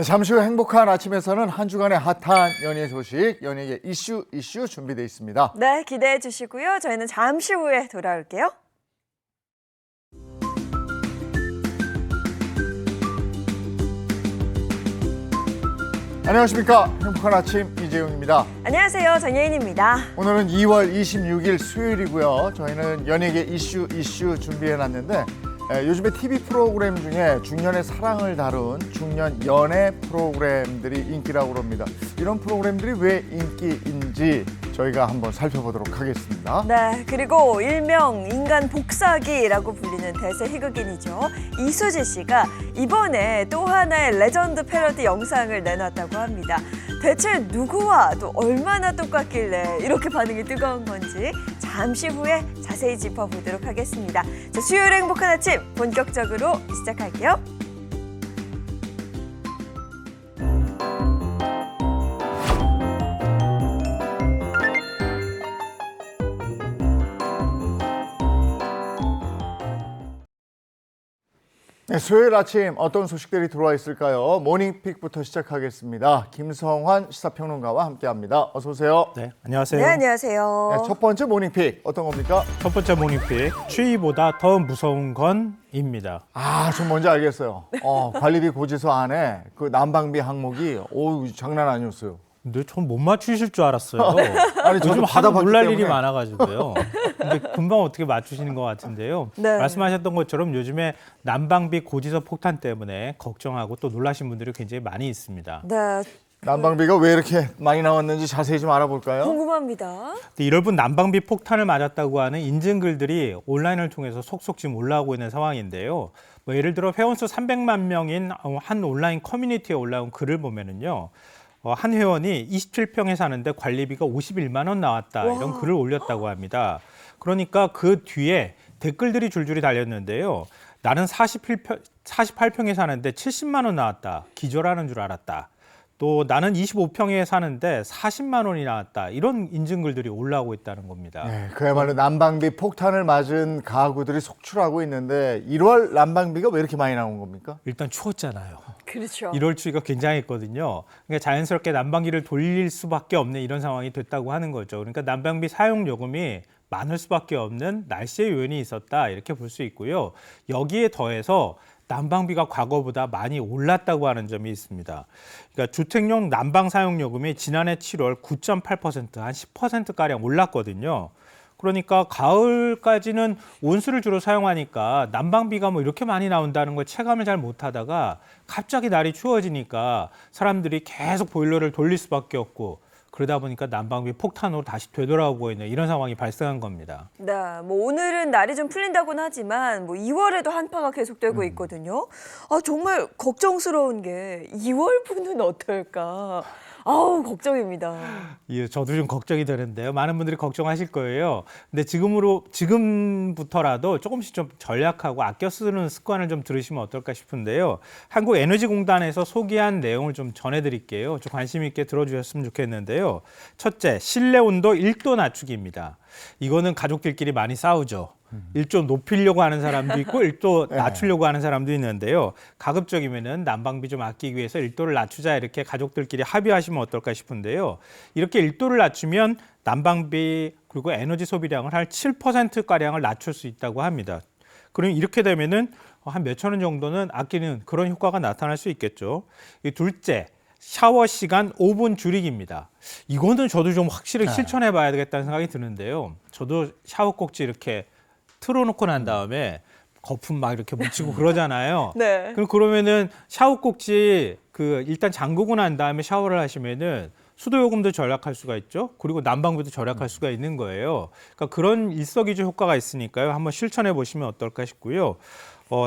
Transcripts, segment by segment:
네, 잠시 후 행복한 아침에서는 한 주간의 핫한 연예 소식, 연예계 이슈 준비되어 있습니다. 네, 기대해 주시고요. 저희는 잠시 후에 돌아올게요. 안녕하십니까. 행복한 아침 이재용입니다. 안녕하세요. 정예인입니다. 오늘은 2월 26일 수요일이고요. 저희는 연예계 이슈 준비해놨는데 요즘에 TV 프로그램 중에 중년의 사랑을 다룬 중년 연애 프로그램들이 인기라고 합니다. 이런 프로그램들이 왜 인기인지 저희가 한번 살펴보도록 하겠습니다. 네, 그리고 일명 인간 복사기라고 불리는 대세 희극인이죠. 이수지 씨가 이번에 또 하나의 레전드 패러디 영상을 내놨다고 합니다. 대체 누구와 또 얼마나 똑같길래 이렇게 반응이 뜨거운 건지 잠시 후에 자세히 짚어보도록 하겠습니다. 자, 수요일 행복한 아침 본격적으로 시작할게요. 네, 수요일 아침 어떤 소식들이 들어와 있을까요? 모닝픽부터 시작하겠습니다. 김성환 시사평론가와 함께합니다. 어서 오세요. 네, 안녕하세요. 네, 안녕하세요. 네, 첫 번째 모닝픽 어떤 겁니까? 첫 번째 모닝픽, 추위보다 더 무서운 건입니다. 전 뭔지 알겠어요. 관리비 고지서 안에 그 난방비 항목이 장난 아니었어요. 근데 전 못 맞추실 줄 알았어요. 아니, 저도 요즘 하도 받아봤기 놀랄 때문에. 일이 많아가지고요. 근데 금방 어떻게 맞추시는 것 같은데요. 네. 말씀하셨던 것처럼 요즘에 난방비 고지서 폭탄 때문에 걱정하고 또 놀라신 분들이 굉장히 많이 있습니다. 네, 난방비가 왜 이렇게 많이 나왔는지 자세히 좀 알아볼까요? 궁금합니다. 근데 이럴 분 난방비 폭탄을 맞았다고 하는 인증글들이 온라인을 통해서 속속 지금 올라오고 있는 상황인데요. 뭐 예를 들어 회원수 300만 명인 한 온라인 커뮤니티에 올라온 글을 보면은요. 한 회원이 27평에 사는데 관리비가 51만 원 나왔다. 이런 글을 올렸다고 합니다. 그러니까 그 뒤에 댓글들이 줄줄이 달렸는데요. 나는 48평에 사는데 70만 원 나왔다. 기절하는 줄 알았다. 또 나는 25평에 사는데 40만 원이 나왔다. 이런 인증글들이 올라오고 있다는 겁니다. 네, 그야말로 난방비 폭탄을 맞은 가구들이 속출하고 있는데 1월 난방비가 왜 이렇게 많이 나온 겁니까? 일단 추웠잖아요. 그렇죠. 1월 추위가 굉장했거든요. 그러니까 자연스럽게 난방기를 돌릴 수밖에 없는 이런 상황이 됐다고 하는 거죠. 그러니까 난방비 사용 요금이 많을 수밖에 없는 날씨의 요인이 있었다 이렇게 볼 수 있고요. 여기에 더해서 난방비가 과거보다 많이 올랐다고 하는 점이 있습니다. 그러니까 주택용 난방 사용 요금이 지난해 7월 9.8%, 한 10%가량 올랐거든요. 그러니까 가을까지는 온수를 주로 사용하니까 난방비가 뭐 이렇게 많이 나온다는 걸 체감을 잘 못하다가 갑자기 날이 추워지니까 사람들이 계속 보일러를 돌릴 수밖에 없고 그러다 보니까 난방비 폭탄으로 다시 되돌아오고 있는 이런 상황이 발생한 겁니다. 네, 뭐 오늘은 날이 좀 풀린다고는 하지만 뭐 2월에도 한파가 계속되고 있거든요. 정말 걱정스러운 게 2월 분은 어떨까? 아우, 걱정입니다. 예, 저도 좀 걱정이 되는데요. 많은 분들이 걱정하실 거예요. 근데 지금부터라도 조금씩 좀 전략하고 아껴 쓰는 습관을 좀 들으시면 어떨까 싶은데요. 한국에너지공단에서 소개한 내용을 좀 전해드릴게요. 좀 관심 있게 들어주셨으면 좋겠는데요. 첫째, 실내 온도 1도 낮추기입니다. 이거는 가족들끼리 많이 싸우죠. 1도 높이려고 하는 사람도 있고 1도 낮추려고 하는 사람도 있는데요. 가급적이면은 난방비 좀 아끼기 위해서 1도를 낮추자 이렇게 가족들끼리 합의하시면 어떨까 싶은데요. 이렇게 1도를 낮추면 난방비 그리고 에너지 소비량을 한 7%가량을 낮출 수 있다고 합니다. 그럼 이렇게 되면은 한 몇천 원 정도는 아끼는 그런 효과가 나타날 수 있겠죠. 둘째, 샤워 시간 5분 줄이기입니다. 이거는 저도 좀 확실히 실천해 봐야 되겠다는 생각이 드는데요. 저도 샤워 꼭지 이렇게 틀어놓고 난 다음에 거품 막 이렇게 묻히고 그러잖아요. 네. 그러면은 샤워 꼭지 일단 잠그고 난 다음에 샤워를 하시면은 수도요금도 절약할 수가 있죠. 그리고 난방비도 절약할 수가 있는 거예요. 그러니까 그런 일석이조 효과가 있으니까요. 한번 실천해 보시면 어떨까 싶고요.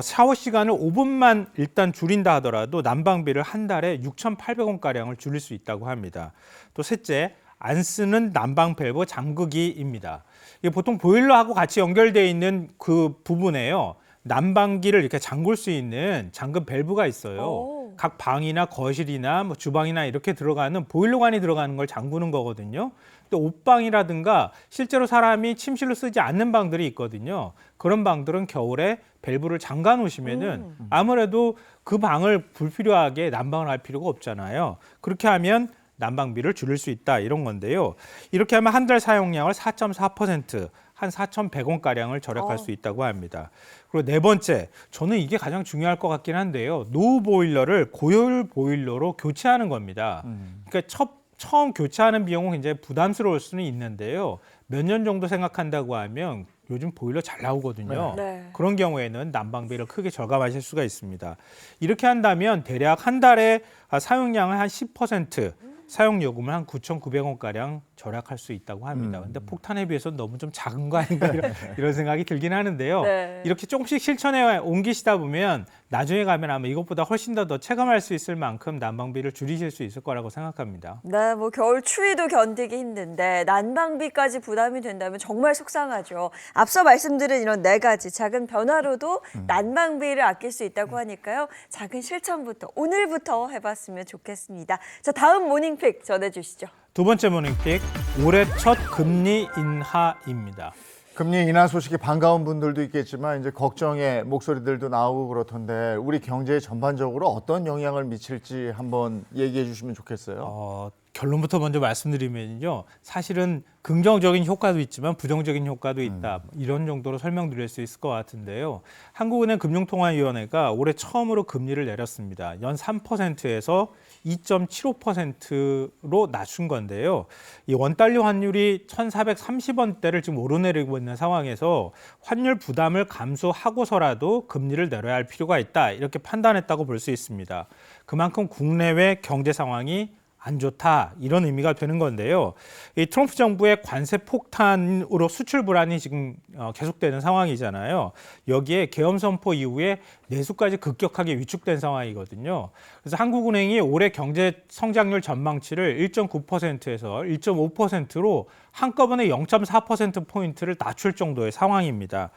샤워 시간을 5분만 일단 줄인다 하더라도 난방비를 한 달에 6,800원가량을 줄일 수 있다고 합니다. 또 셋째, 안 쓰는 난방 밸브 잠그기입니다. 이게 보통 보일러하고 같이 연결되어 있는 그 부분에요. 난방기를 이렇게 잠글 수 있는 잠금 밸브가 있어요. 각 방이나 거실이나 뭐 주방이나 이렇게 들어가는 보일러관이 들어가는 걸 잠그는 거거든요. 또 옷방이라든가 실제로 사람이 침실로 쓰지 않는 방들이 있거든요. 그런 방들은 겨울에 밸브를 잠가 놓으시면은 아무래도 그 방을 불필요하게 난방을 할 필요가 없잖아요. 그렇게 하면 난방비를 줄일 수 있다 이런 건데요. 이렇게 하면 한 달 사용량을 4.4%, 한 4,100원가량을 절약할 수 있다고 합니다. 그리고 네 번째, 저는 이게 가장 중요할 것 같긴 한데요. 노후 보일러를 고효율 보일러로 교체하는 겁니다. 그러니까 처음 교체하는 비용은 굉장히 부담스러울 수는 있는데요. 몇 년 정도 생각한다고 하면 요즘 보일러 잘 나오거든요. 네. 그런 경우에는 난방비를 크게 절감하실 수가 있습니다. 이렇게 한다면 대략 한 달에 사용량을 한 10%, 사용 요금을 한 9,900원가량 절약할 수 있다고 합니다. 근데 폭탄에 비해서 너무 좀 작은 거 아닌가 이런 생각이 들긴 하는데요. 네. 이렇게 조금씩 실천해 옮기시다 보면 나중에 가면 아마 이것보다 훨씬 더 체감할 수 있을 만큼 난방비를 줄이실 수 있을 거라고 생각합니다. 네, 뭐 겨울 추위도 견디기 힘든데 난방비까지 부담이 된다면 정말 속상하죠. 앞서 말씀드린 이런 네 가지 작은 변화로도 난방비를 아낄 수 있다고 하니까요. 작은 실천부터 오늘부터 해봤으면 좋겠습니다. 자, 다음 모닝픽 전해주시죠. 두 번째 모닝픽, 올해 첫 금리 인하입니다. 금리 인하 소식이 반가운 분들도 있겠지만 이제 걱정의 목소리들도 나오고 그렇던데 우리 경제에 전반적으로 어떤 영향을 미칠지 한번 얘기해 주시면 좋겠어요. 결론부터 먼저 말씀드리면요. 사실은 긍정적인 효과도 있지만 부정적인 효과도 있다. 이런 정도로 설명드릴 수 있을 것 같은데요. 한국은행 금융통화위원회가 올해 처음으로 금리를 내렸습니다. 연 3%에서 2.75%로 낮춘 건데요. 이 원달러 환율이 1,430원대를 지금 오르내리고 있는 상황에서 환율 부담을 감수하고서라도 금리를 내려야 할 필요가 있다. 이렇게 판단했다고 볼 수 있습니다. 그만큼 국내외 경제 상황이 안 좋다 이런 의미가 되는 건데요. 이 트럼프 정부의 관세 폭탄으로 수출 불안이 지금 계속되는 상황이잖아요. 여기에 계엄 선포 이후에 내수까지 급격하게 위축된 상황이거든요. 그래서 한국은행이 올해 경제 성장률 전망치를 1.9%에서 1.5%로 한꺼번에 0.4%포인트를 낮출 정도의 상황입니다.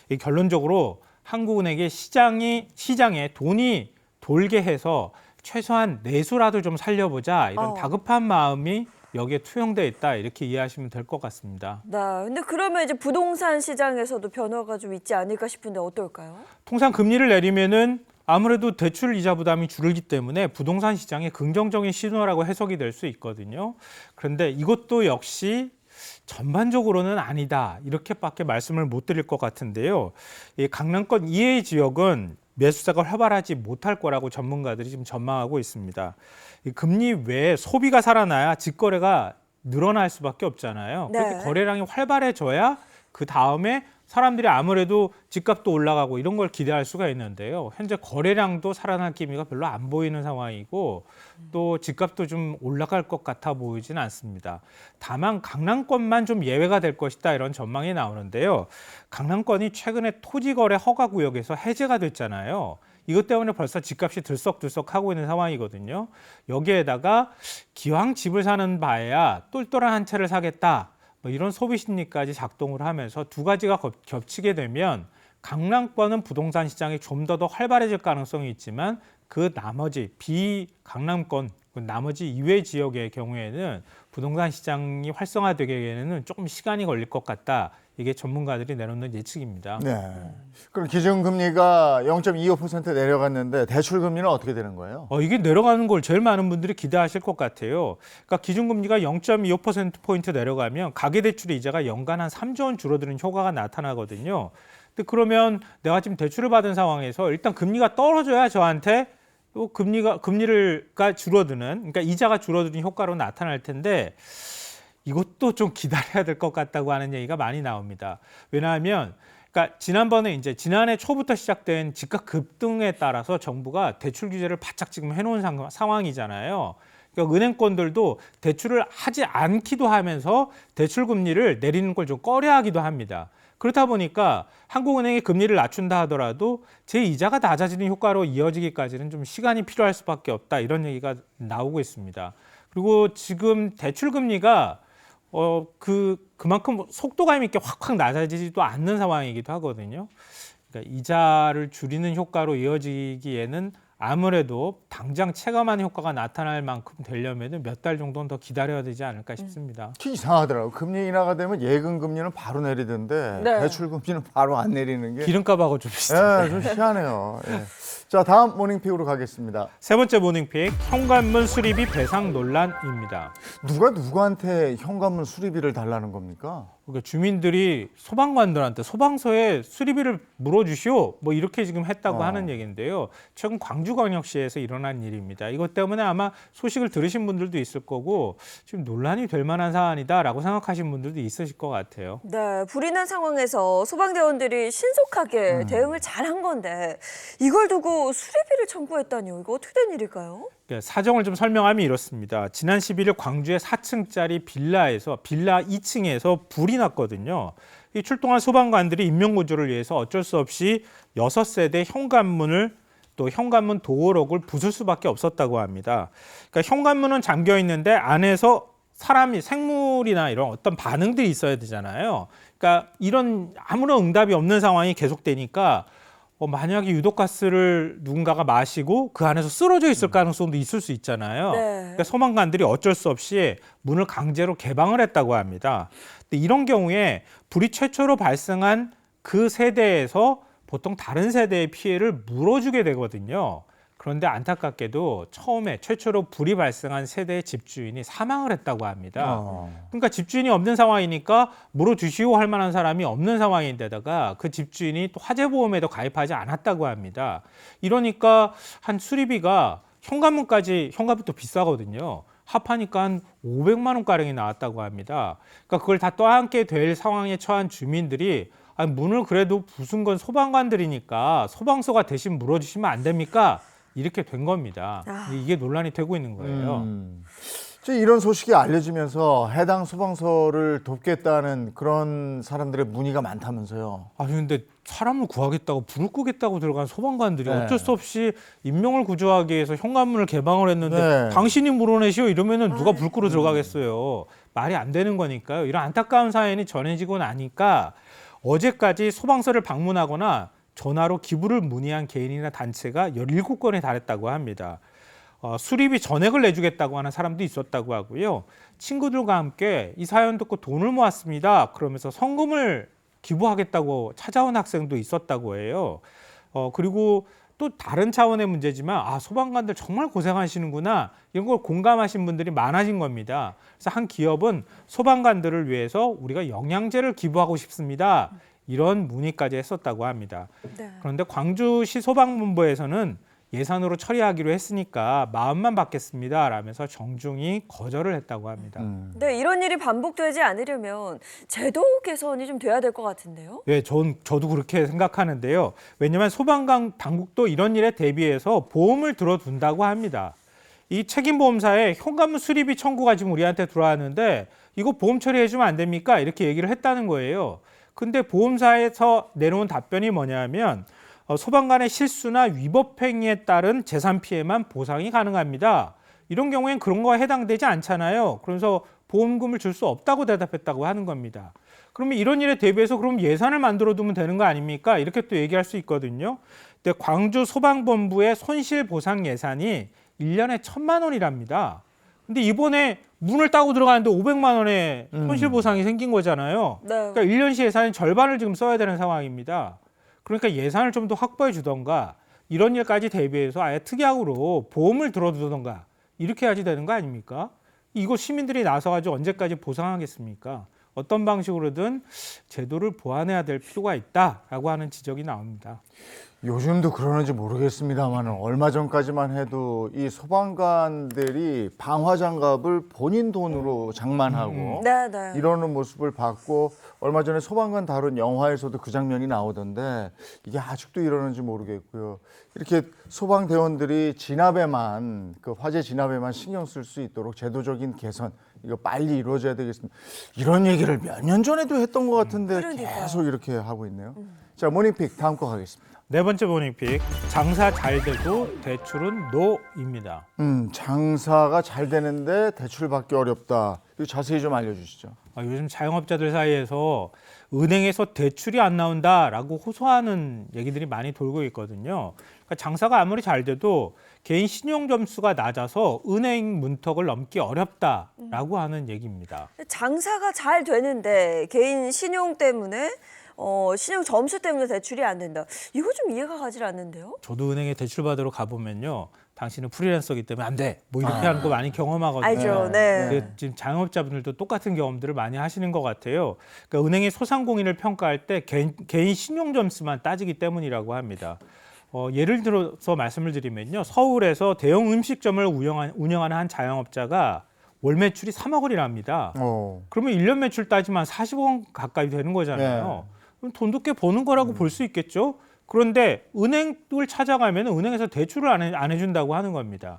이 결론적으로 한국은행의 시장에 돈이 돌게 해서 최소한 내수라도 좀 살려보자 이런 다급한 마음이 여기에 투영돼 있다 이렇게 이해하시면 될 것 같습니다. 네, 근데 그러면 이제 부동산 시장에서도 변화가 좀 있지 않을까 싶은데 어떨까요? 통상 금리를 내리면은 아무래도 대출 이자 부담이 줄기 때문에 부동산 시장에 긍정적인 신호라고 해석이 될 수 있거든요. 그런데 이것도 역시 전반적으로는 아니다 이렇게밖에 말씀을 못 드릴 것 같은데요. 이 강남권 이외의 지역은 매수세가 활발하지 못할 거라고 전문가들이 지금 전망하고 있습니다. 이 금리 외에 소비가 살아나야 직거래가 늘어날 수밖에 없잖아요. 네. 그렇게 거래량이 활발해져야 그 다음에 사람들이 아무래도 집값도 올라가고 이런 걸 기대할 수가 있는데요. 현재 거래량도 살아날 기미가 별로 안 보이는 상황이고 또 집값도 좀 올라갈 것 같아 보이지는 않습니다. 다만 강남권만 좀 예외가 될 것이다 이런 전망이 나오는데요. 강남권이 최근에 토지거래 허가구역에서 해제가 됐잖아요. 이것 때문에 벌써 집값이 들썩들썩하고 있는 상황이거든요. 여기에다가 기왕 집을 사는 바에야 똘똘한 한 채를 사겠다. 뭐 이런 소비 심리까지 작동을 하면서 두 가지가 겹치게 되면 강남권은 부동산 시장이 좀 더 활발해질 가능성이 있지만 그 나머지 비강남권, 나머지 이외 지역의 경우에는 부동산 시장이 활성화되기에는 조금 시간이 걸릴 것 같다. 이게 전문가들이 내놓는 예측입니다. 네. 그럼 기준금리가 0.25% 내려갔는데 대출금리는 어떻게 되는 거예요? 이게 내려가는 걸 제일 많은 분들이 기대하실 것 같아요. 그러니까 기준금리가 0.25%포인트 내려가면 가계대출 이자가 연간 한 3조 원 줄어드는 효과가 나타나거든요. 근데 그러면 내가 지금 대출을 받은 상황에서 일단 금리가 떨어져야 저한테 또 금리가 줄어드는, 그러니까 이자가 줄어드는 효과로 나타날 텐데 이것도 좀 기다려야 될 것 같다고 하는 얘기가 많이 나옵니다. 왜냐하면 그러니까 지난해 초부터 시작된 집값 급등에 따라서 정부가 대출 규제를 바짝 지금 해놓은 상황이잖아요. 그러니까 은행권들도 대출을 하지 않기도 하면서 대출 금리를 내리는 걸 좀 꺼려하기도 합니다. 그렇다 보니까 한국은행이 금리를 낮춘다 하더라도 제 이자가 낮아지는 효과로 이어지기까지는 좀 시간이 필요할 수밖에 없다 이런 얘기가 나오고 있습니다. 그리고 지금 대출 금리가 그만큼 속도감 있게 확확 낮아지지도 않는 상황이기도 하거든요. 그러니까 이자를 줄이는 효과로 이어지기에는 아무래도 당장 체감한 효과가 나타날 만큼 되려면 몇 달 정도는 더 기다려야 되지 않을까 싶습니다. 특히 이상하더라고요. 금리 인하가 되면 예금 금리는 바로 내리던데 네. 대출 금리는 바로 안 내리는 게 기름값하고 좀 비슷해요. 예, 좀 희한해요. 예. 자, 다음 모닝픽으로 가겠습니다. 세 번째 모닝픽, 현관문 수리비 배상 논란입니다. 누가 누구한테 현관문 수리비를 달라는 겁니까? 그러니까 주민들이 소방관들한테 소방서에 수리비를 물어주시오 뭐 이렇게 지금 했다고 하는 얘기인데요. 최근 광주광역시에서 일어난 일입니다. 이것 때문에 아마 소식을 들으신 분들도 있을 거고 지금 논란이 될 만한 사안이다라고 생각하신 분들도 있으실 것 같아요. 네, 불이 난 상황에서 소방대원들이 신속하게 대응을 잘한 건데 이걸 두고 수리비를 청구했다니요. 이거 어떻게 된 일일까요? 사정을 좀 설명하면 이렇습니다. 지난 11일 광주의 4층짜리 빌라 2층에서 불이 났거든요. 이 출동한 소방관들이 인명구조를 위해서 어쩔 수 없이 6세대 현관문을 또 현관문 도어록을 부술 수밖에 없었다고 합니다. 그러니까 현관문은 잠겨 있는데 안에서 사람이 생물이나 이런 어떤 반응들이 있어야 되잖아요. 그러니까 이런 아무런 응답이 없는 상황이 계속되니까 만약에 유독가스를 누군가가 마시고 그 안에서 쓰러져 있을 가능성도 있을 수 있잖아요. 네. 그러니까 소방관들이 어쩔 수 없이 문을 강제로 개방을 했다고 합니다. 근데 이런 경우에 불이 최초로 발생한 그 세대에서 보통 다른 세대의 피해를 물어주게 되거든요. 그런데 안타깝게도 처음에 최초로 불이 발생한 세대의 집주인이 사망을 했다고 합니다. 그러니까 집주인이 없는 상황이니까 물어주시오 할 만한 사람이 없는 상황인데다가 그 집주인이 또 화재보험에도 가입하지 않았다고 합니다. 이러니까 한 수리비가 현관문도 비싸거든요. 합하니까 한 500만 원가량이 나왔다고 합니다. 그러니까 그걸 다 떠안게 될 상황에 처한 주민들이 문을 그래도 부순 건 소방관들이니까 소방서가 대신 물어주시면 안 됩니까? 이렇게 된 겁니다. 이게 논란이 되고 있는 거예요. 이런 소식이 알려지면서 해당 소방서를 돕겠다는 그런 사람들의 문의가 많다면서요. 근데 사람을 구하겠다고 불을 끄겠다고 들어간 소방관들이 네. 어쩔 수 없이 인명을 구조하기 위해서 현관문을 개방을 했는데 네. 당신이 물어내시오 이러면은 누가 불 끄러 들어가겠어요. 말이 안 되는 거니까요. 이런 안타까운 사연이 전해지고 나니까 어제까지 소방서를 방문하거나 전화로 기부를 문의한 개인이나 단체가 17건에 달했다고 합니다. 수리비 전액을 내주겠다고 하는 사람도 있었다고 하고요. 친구들과 함께 이 사연 듣고 돈을 모았습니다. 그러면서 성금을 기부하겠다고 찾아온 학생도 있었다고 해요. 그리고 또 다른 차원의 문제지만 소방관들 정말 고생하시는구나 이런 걸 공감하신 분들이 많아진 겁니다. 그래서 한 기업은 소방관들을 위해서 우리가 영양제를 기부하고 싶습니다. 이런 문의까지 했었다고 합니다. 네. 그런데 광주시 소방본부에서는 예산으로 처리하기로 했으니까 마음만 받겠습니다 라면서 정중히 거절을 했다고 합니다. 네, 이런 일이 반복되지 않으려면 제도 개선이 좀 돼야 될 것 같은데요. 네, 저도 그렇게 생각하는데요. 왜냐하면 소방관 당국도 이런 일에 대비해서 보험을 들어둔다고 합니다. 이 책임보험사에 현관문 수리비 청구가 지금 우리한테 들어왔는데 이거 보험 처리해주면 안 됩니까? 이렇게 얘기를 했다는 거예요. 근데 보험사에서 내놓은 답변이 뭐냐면 소방관의 실수나 위법 행위에 따른 재산 피해만 보상이 가능합니다. 이런 경우엔 그런 거에 해당되지 않잖아요. 그래서 보험금을 줄 수 없다고 대답했다고 하는 겁니다. 그러면 이런 일에 대비해서 그럼 예산을 만들어 두면 되는 거 아닙니까? 이렇게 또 얘기할 수 있거든요. 근데 광주 소방본부의 손실 보상 예산이 1년에 1,000만 원이랍니다. 근데 이번에 문을 따고 들어가는데 500만 원의 손실 보상이 생긴 거잖아요. 네. 그러니까 1년치 예산의 절반을 지금 써야 되는 상황입니다. 그러니까 예산을 좀 더 확보해 주던가 이런 일까지 대비해서 아예 특약으로 보험을 들어두던가 이렇게 해야지 되는 거 아닙니까? 이거 시민들이 나서가지고 언제까지 보상하겠습니까? 어떤 방식으로든 제도를 보완해야 될 필요가 있다라고 하는 지적이 나옵니다. 요즘도 그러는지 모르겠습니다만 얼마 전까지만 해도 이 소방관들이 방화장갑을 본인 돈으로 장만하고 네, 네. 이러는 모습을 봤고 얼마 전에 소방관 다룬 영화에서도 그 장면이 나오던데 이게 아직도 이러는지 모르겠고요. 이렇게 소방대원들이 진압에만 그 화재 진압에만 신경 쓸 수 있도록 제도적인 개선 이거 빨리 이루어져야 되겠습니다. 이런 얘기를 몇 년 전에도 했던 것 같은데 그러니까요. 계속 이렇게 하고 있네요. 자, 모닝픽 다음 거 가겠습니다. 네 번째 모닝픽, 장사 잘 돼도 대출은 노입니다. 장사가 잘 되는데 대출 받기 어렵다. 이거 자세히 좀 알려주시죠. 요즘 자영업자들 사이에서 은행에서 대출이 안 나온다라고 호소하는 얘기들이 많이 돌고 있거든요. 그러니까 장사가 아무리 잘 돼도 개인 신용 점수가 낮아서 은행 문턱을 넘기 어렵다라고 하는 얘기입니다. 장사가 잘 되는데 개인 신용 때문에 신용 점수 때문에 대출이 안 된다. 이거 좀 이해가 가질 않는데요? 저도 은행에 대출 받으러 가보면요. 당신은 프리랜서기 때문에 안 돼. 뭐 이렇게 하는 거 많이 경험하거든요. 알죠. 네. 근데 지금 자영업자분들도 똑같은 경험들을 많이 하시는 것 같아요. 그러니까 은행의 소상공인을 평가할 때 개인 신용 점수만 따지기 때문이라고 합니다. 예를 들어서 말씀을 드리면요. 서울에서 대형 음식점을 운영하는 한 자영업자가 월 매출이 3억 원이랍니다. 그러면 1년 매출 따지면 40억 원 가까이 되는 거잖아요. 그럼 돈도 꽤 버는 거라고 볼 수 있겠죠. 그런데 은행을 찾아가면 은행에서 대출을 안 해준다고 하는 겁니다.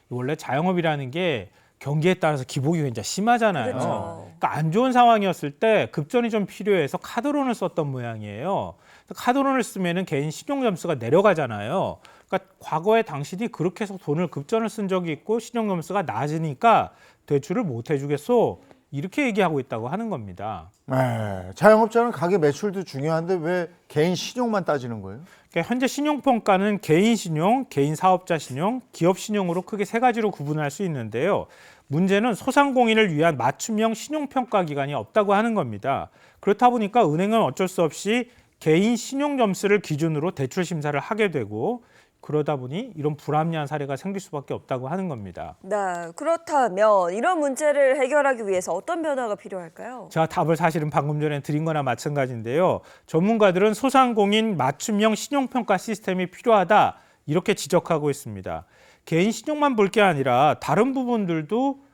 원래 자영업이라는 게 경기에 따라서 기복이 굉장히 심하잖아요. 그렇죠. 그러니까 안 좋은 상황이었을 때 급전이 좀 필요해서 카드론을 썼던 모양이에요. 카드론을 쓰면은 개인 신용 점수가 내려가잖아요. 그러니까 과거에 당신이 그렇게 해서 돈을 급전을 쓴 적이 있고 신용 점수가 낮으니까 대출을 못 해주겠소. 이렇게 얘기하고 있다고 하는 겁니다. 네, 자영업자는 가게 매출도 중요한데 왜 개인 신용만 따지는 거예요? 그러니까 현재 신용평가는 개인 신용, 개인 사업자 신용, 기업 신용으로 크게 세 가지로 구분할 수 있는데요. 문제는 소상공인을 위한 맞춤형 신용평가 기관이 없다고 하는 겁니다. 그렇다 보니까 은행은 어쩔 수 없이 개인 신용 점수를 기준으로 대출 심사를 하게 되고 그러다 보니 이런 불합리한 사례가 생길 수밖에 없다고 하는 겁니다. 네, 그렇다면 이런 문제를 해결하기 위해서 어떤 변화가 필요할까요? 제가 답을 사실은 방금 전에 드린 거나 마찬가지인데요. 전문가들은 소상공인 맞춤형 신용평가 시스템이 필요하다 이렇게 지적하고 있습니다. 개인 신용만 볼 게 아니라 다른 부분들도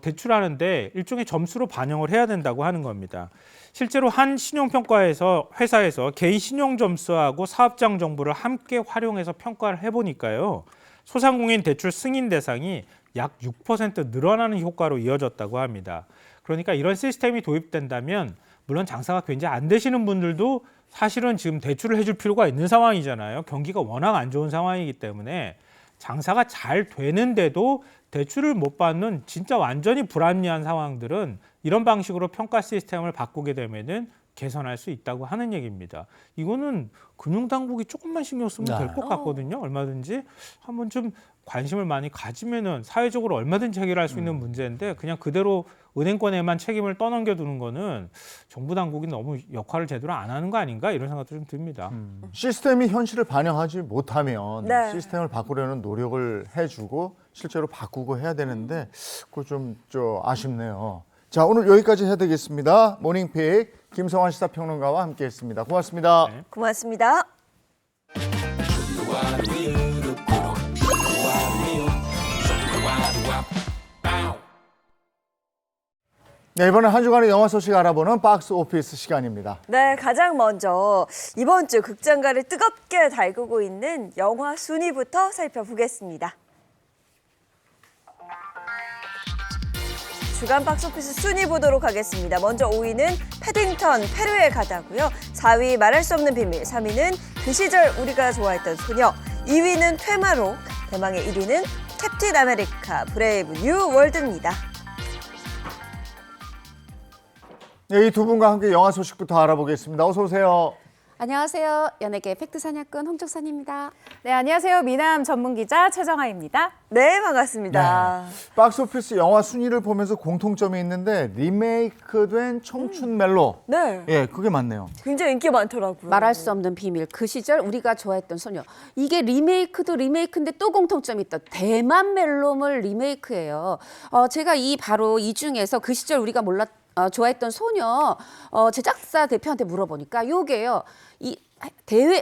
대출하는데 일종의 점수로 반영을 해야 된다고 하는 겁니다. 실제로 한 신용평가에서 회사에서 개인 신용 점수하고 사업장 정보를 함께 활용해서 평가를 해보니까요. 소상공인 대출 승인 대상이 약 6% 늘어나는 효과로 이어졌다고 합니다. 그러니까 이런 시스템이 도입된다면 물론 장사가 굉장히 안 되시는 분들도 사실은 지금 대출을 해줄 필요가 있는 상황이잖아요. 경기가 워낙 안 좋은 상황이기 때문에 장사가 잘 되는데도 대출을 못 받는 진짜 완전히 불합리한 상황들은 이런 방식으로 평가 시스템을 바꾸게 되면은 개선할 수 있다고 하는 얘기입니다. 이거는 금융당국이 조금만 신경 쓰면 될 것 같거든요. 얼마든지 한번 좀 관심을 많이 가지면은 사회적으로 얼마든지 해결할 수 있는 문제인데 그냥 그대로 은행권에만 책임을 떠넘겨 두는 거는 정부 당국이 너무 역할을 제대로 안 하는 거 아닌가 이런 생각도 좀 듭니다. 시스템이 현실을 반영하지 못하면 네. 시스템을 바꾸려는 노력을 해주고 실제로 바꾸고 해야 되는데 그거 좀 아쉽네요. 자, 오늘 여기까지 해야 되겠습니다. 모닝픽 김성환 시사평론가와 함께했습니다. 고맙습니다. 네. 고맙습니다. 네, 이번에 한 주간의 영화 소식 알아보는 박스 오피스 시간입니다. 네, 가장 먼저 이번 주 극장가를 뜨겁게 달구고 있는 영화 순위부터 살펴보겠습니다. 주간 박스오피스 순위 보도록 하겠습니다. 먼저 5위는 패딩턴 페루에 가다고요. 4위 말할 수 없는 비밀, 3위는 그 시절 우리가 좋아했던 소녀, 2위는 퇴마록, 대망의 1위는 캡틴 아메리카 브레이브 뉴 월드입니다. 네, 이 두 분과 함께 영화 소식부터 알아보겠습니다. 어서 오세요. 안녕하세요. 연예계 팩트 사냥꾼 홍정선입니다. 네, 안녕하세요. 미남 전문기자 최정아입니다. 네, 반갑습니다. 박스오피스 영화 순위를 보면서 공통점이 있는데 리메이크된 청춘 멜로. 네, 예, 그게 맞네요. 굉장히 인기 많더라고요. 말할 수 없는 비밀, 그 시절 우리가 좋아했던 소녀. 이게 리메이크도 리메이크인데 또 공통점이 있다. 대만 멜로물 리메이크예요. 제가 바로 이 중에서 그 시절 우리가 좋아했던 소녀 제작사 대표한테 물어보니까 요게요.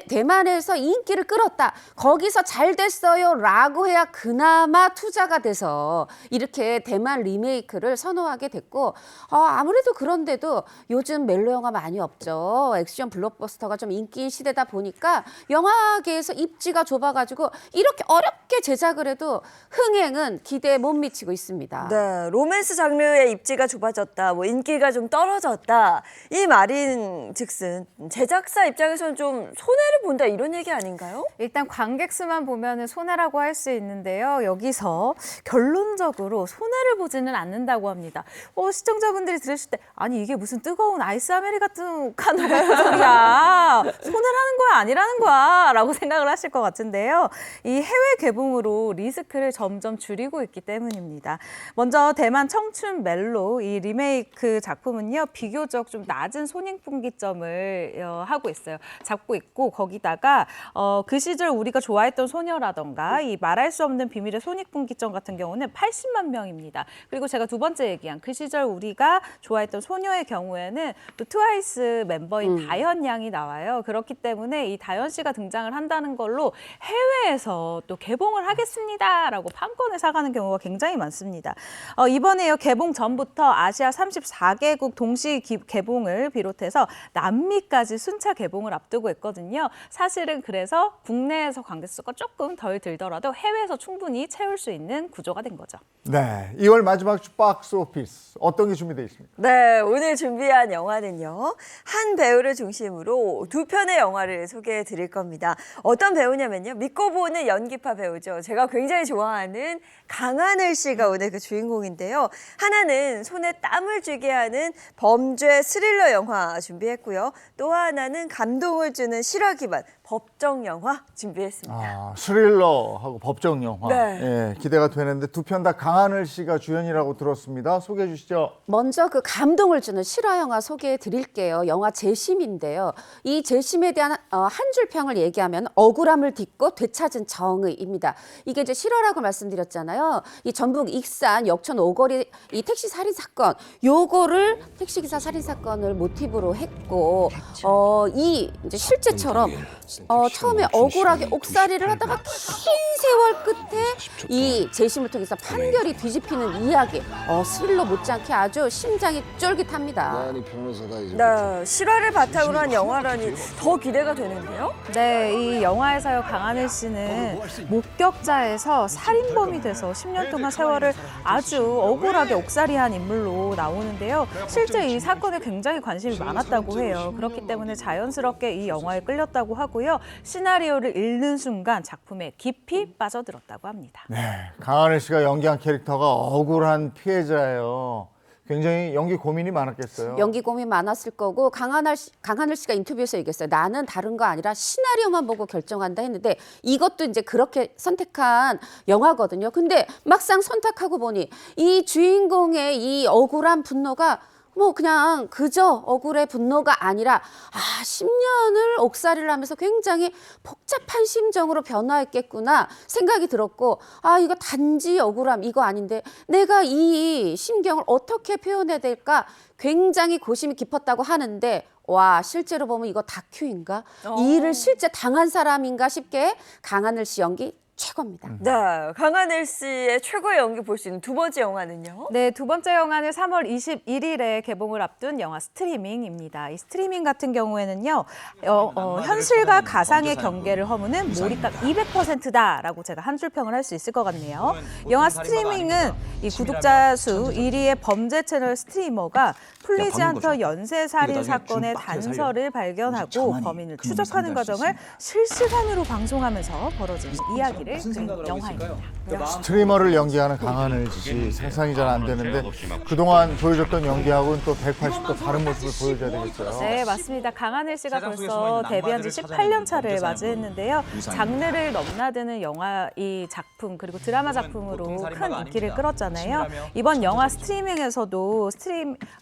대만에서 인기를 끌었다. 거기서 잘 됐어요 라고 해야 그나마 투자가 돼서 이렇게 대만 리메이크를 선호하게 됐고 아무래도 그런데도 요즘 멜로 영화 많이 없죠. 액션 블록버스터가 좀 인기인 시대다 보니까 영화계에서 입지가 좁아가지고 이렇게 어렵게 제작을 해도 흥행은 기대에 못 미치고 있습니다. 네, 로맨스 장르의 입지가 좁아졌다, 인기가 좀 떨어졌다 이 말인 즉슨 제작사 입장에서는 좀 좀 손해를 본다 이런 얘기 아닌가요? 일단 관객 수만 보면은 손해라고 할 수 있는데요. 여기서 결론적으로 손해를 보지는 않는다고 합니다. 시청자분들이 들으실 때 아니 이게 무슨 뜨거운 아이스 아메리카노 같은 소리야. 손해라는 거야 아니라는 거야 라고 생각을 하실 것 같은데요. 이 해외 개봉으로 리스크를 점점 줄이고 있기 때문입니다. 먼저 대만 청춘 멜로 이 리메이크 작품은요. 비교적 좀 낮은 손익분기점을 하고 있어요. 잡고 있고 거기다가 그 시절 우리가 좋아했던 소녀라던가 이 말할 수 없는 비밀의 손익분기점 같은 경우는 80만 명입니다. 그리고 제가 두 번째 얘기한 그 시절 우리가 좋아했던 소녀의 경우에는 또 트와이스 멤버인 다현 양이 나와요. 그렇기 때문에 이 다현 씨가 등장을 한다는 걸로 해외에서 또 개봉을 하겠습니다라고 판권을 사가는 경우가 굉장히 많습니다. 이번에요 개봉 전부터 아시아 34개국 동시 개봉을 비롯해서 남미까지 순차 개봉을 앞두고 있거든요. 사실은 그래서 국내에서 관객 수가 조금 덜 들더라도 해외에서 충분히 채울 수 있는 구조가 된 거죠. 네, 2월 마지막 주 박스 오피스 어떤 게 준비되어 있습니까? 네, 오늘 준비한 영화는요. 한 배우를 중심으로 두 편의 영화를 소개해 드릴 겁니다. 어떤 배우냐면요. 믿고 보는 연기파 배우죠. 제가 굉장히 좋아하는 강하늘 씨가 오늘 그 주인공인데요. 하나는 손에 땀을 쥐게 하는 범죄 스릴러 영화 준비했고요. 또 하나는 감동을 주는 실화 기반 법정 영화 준비했습니다. 아, 스릴러하고 법정 영화. 네. 예, 기대가 되는데 두 편 다 강하늘 씨가 주연이라고 들었습니다. 소개해 주시죠. 먼저 그 감동을 주는 실화 영화 소개해 드릴게요. 영화 재심인데요. 이 재심에 대한 한 줄 평을 얘기하면 억울함을 딛고 되찾은 정의입니다. 이게 이제 실화라고 말씀드렸잖아요. 이 전북 익산 역천 오거리 이 택시 살인 사건, 요거를 택시기사 살인 사건을 모티브로 했고, 이 이제 실제처럼 처음에 억울하게 옥살이를 하다가 긴 세월 끝에 이 재심을 통해서 판결이 뒤집히는 이야기. 스릴러 못지않게 아주 심장이 쫄깃합니다. 네, 실화를 바탕으로 한 영화라니 더 기대가 되는데요. 네, 이 영화에서요 강하늘 씨는 목격자에서 살인범이 돼서 10년 동안 세월을 아주 억울하게 옥살이한 인물로 나오는데요. 실제 이 사건에 굉장히 관심이 많았다고 해요. 그렇기 때문에 자연스럽게 이 영화에 끌렸다고 하고요. 시나리오를 읽는 순간 작품에 깊이 빠져들었다고 합니다. 네, 강하늘 씨가 연기한 캐릭터가 억울한 피해자예요. 굉장히 연기 고민이 많았겠어요. 연기 고민 많았을 거고 강하늘 씨가 인터뷰에서 얘기했어요. 나는 다른 거 아니라 시나리오만 보고 결정한다 했는데 이것도 이제 그렇게 선택한 영화거든요. 근데 막상 선택하고 보니 이 주인공의 이 억울한 분노가 그냥 그저 억울의 분노가 아니라 10년을 옥살이를 하면서 굉장히 복잡한 심정으로 변화했겠구나 생각이 들었고 이거 단지 억울함 이거 아닌데 내가 이 심경을 어떻게 표현해야 될까 굉장히 고심이 깊었다고 하는데 와 실제로 보면 이거 다큐인가? 이 일을 실제 당한 사람인가 싶게 강하늘 씨 연기 최고입니다. 네, 강하늘 씨의 최고의 연기 볼 수 있는 두 번째 영화는요? 네, 두 번째 영화는 3월 21일에 개봉을 앞둔 영화 스트리밍입니다. 이 스트리밍 같은 경우에는요, 현실과 가상의 경계를 허무는 몰입감 200%다라고 제가 한 줄 평을 할 수 있을 것 같네요. 영화 스트리밍은 이 구독자 수 1위의 범죄 채널 스트리머가 풀리지 않던 연쇄살인 사건의 단서를 발견하고 범인을 추적하는 과정을 실시간으로 방송하면서 벌어지는 이야기를 그린 영화입니다. 스트리머를 연기하는 강하늘 씨 상상이 잘 안 되는데 그동안 보여줬던 연기하고는 또 180도 다른 모습을 보여줘야 되겠어요. 네, 맞습니다. 강하늘 씨가 벌써 데뷔한 지 18년 차를 맞이했는데요. 장르를 넘나드는 영화 이 작품 그리고 드라마 작품으로 큰 인기를 끌었잖아요. 이번 영화 스트리밍에서도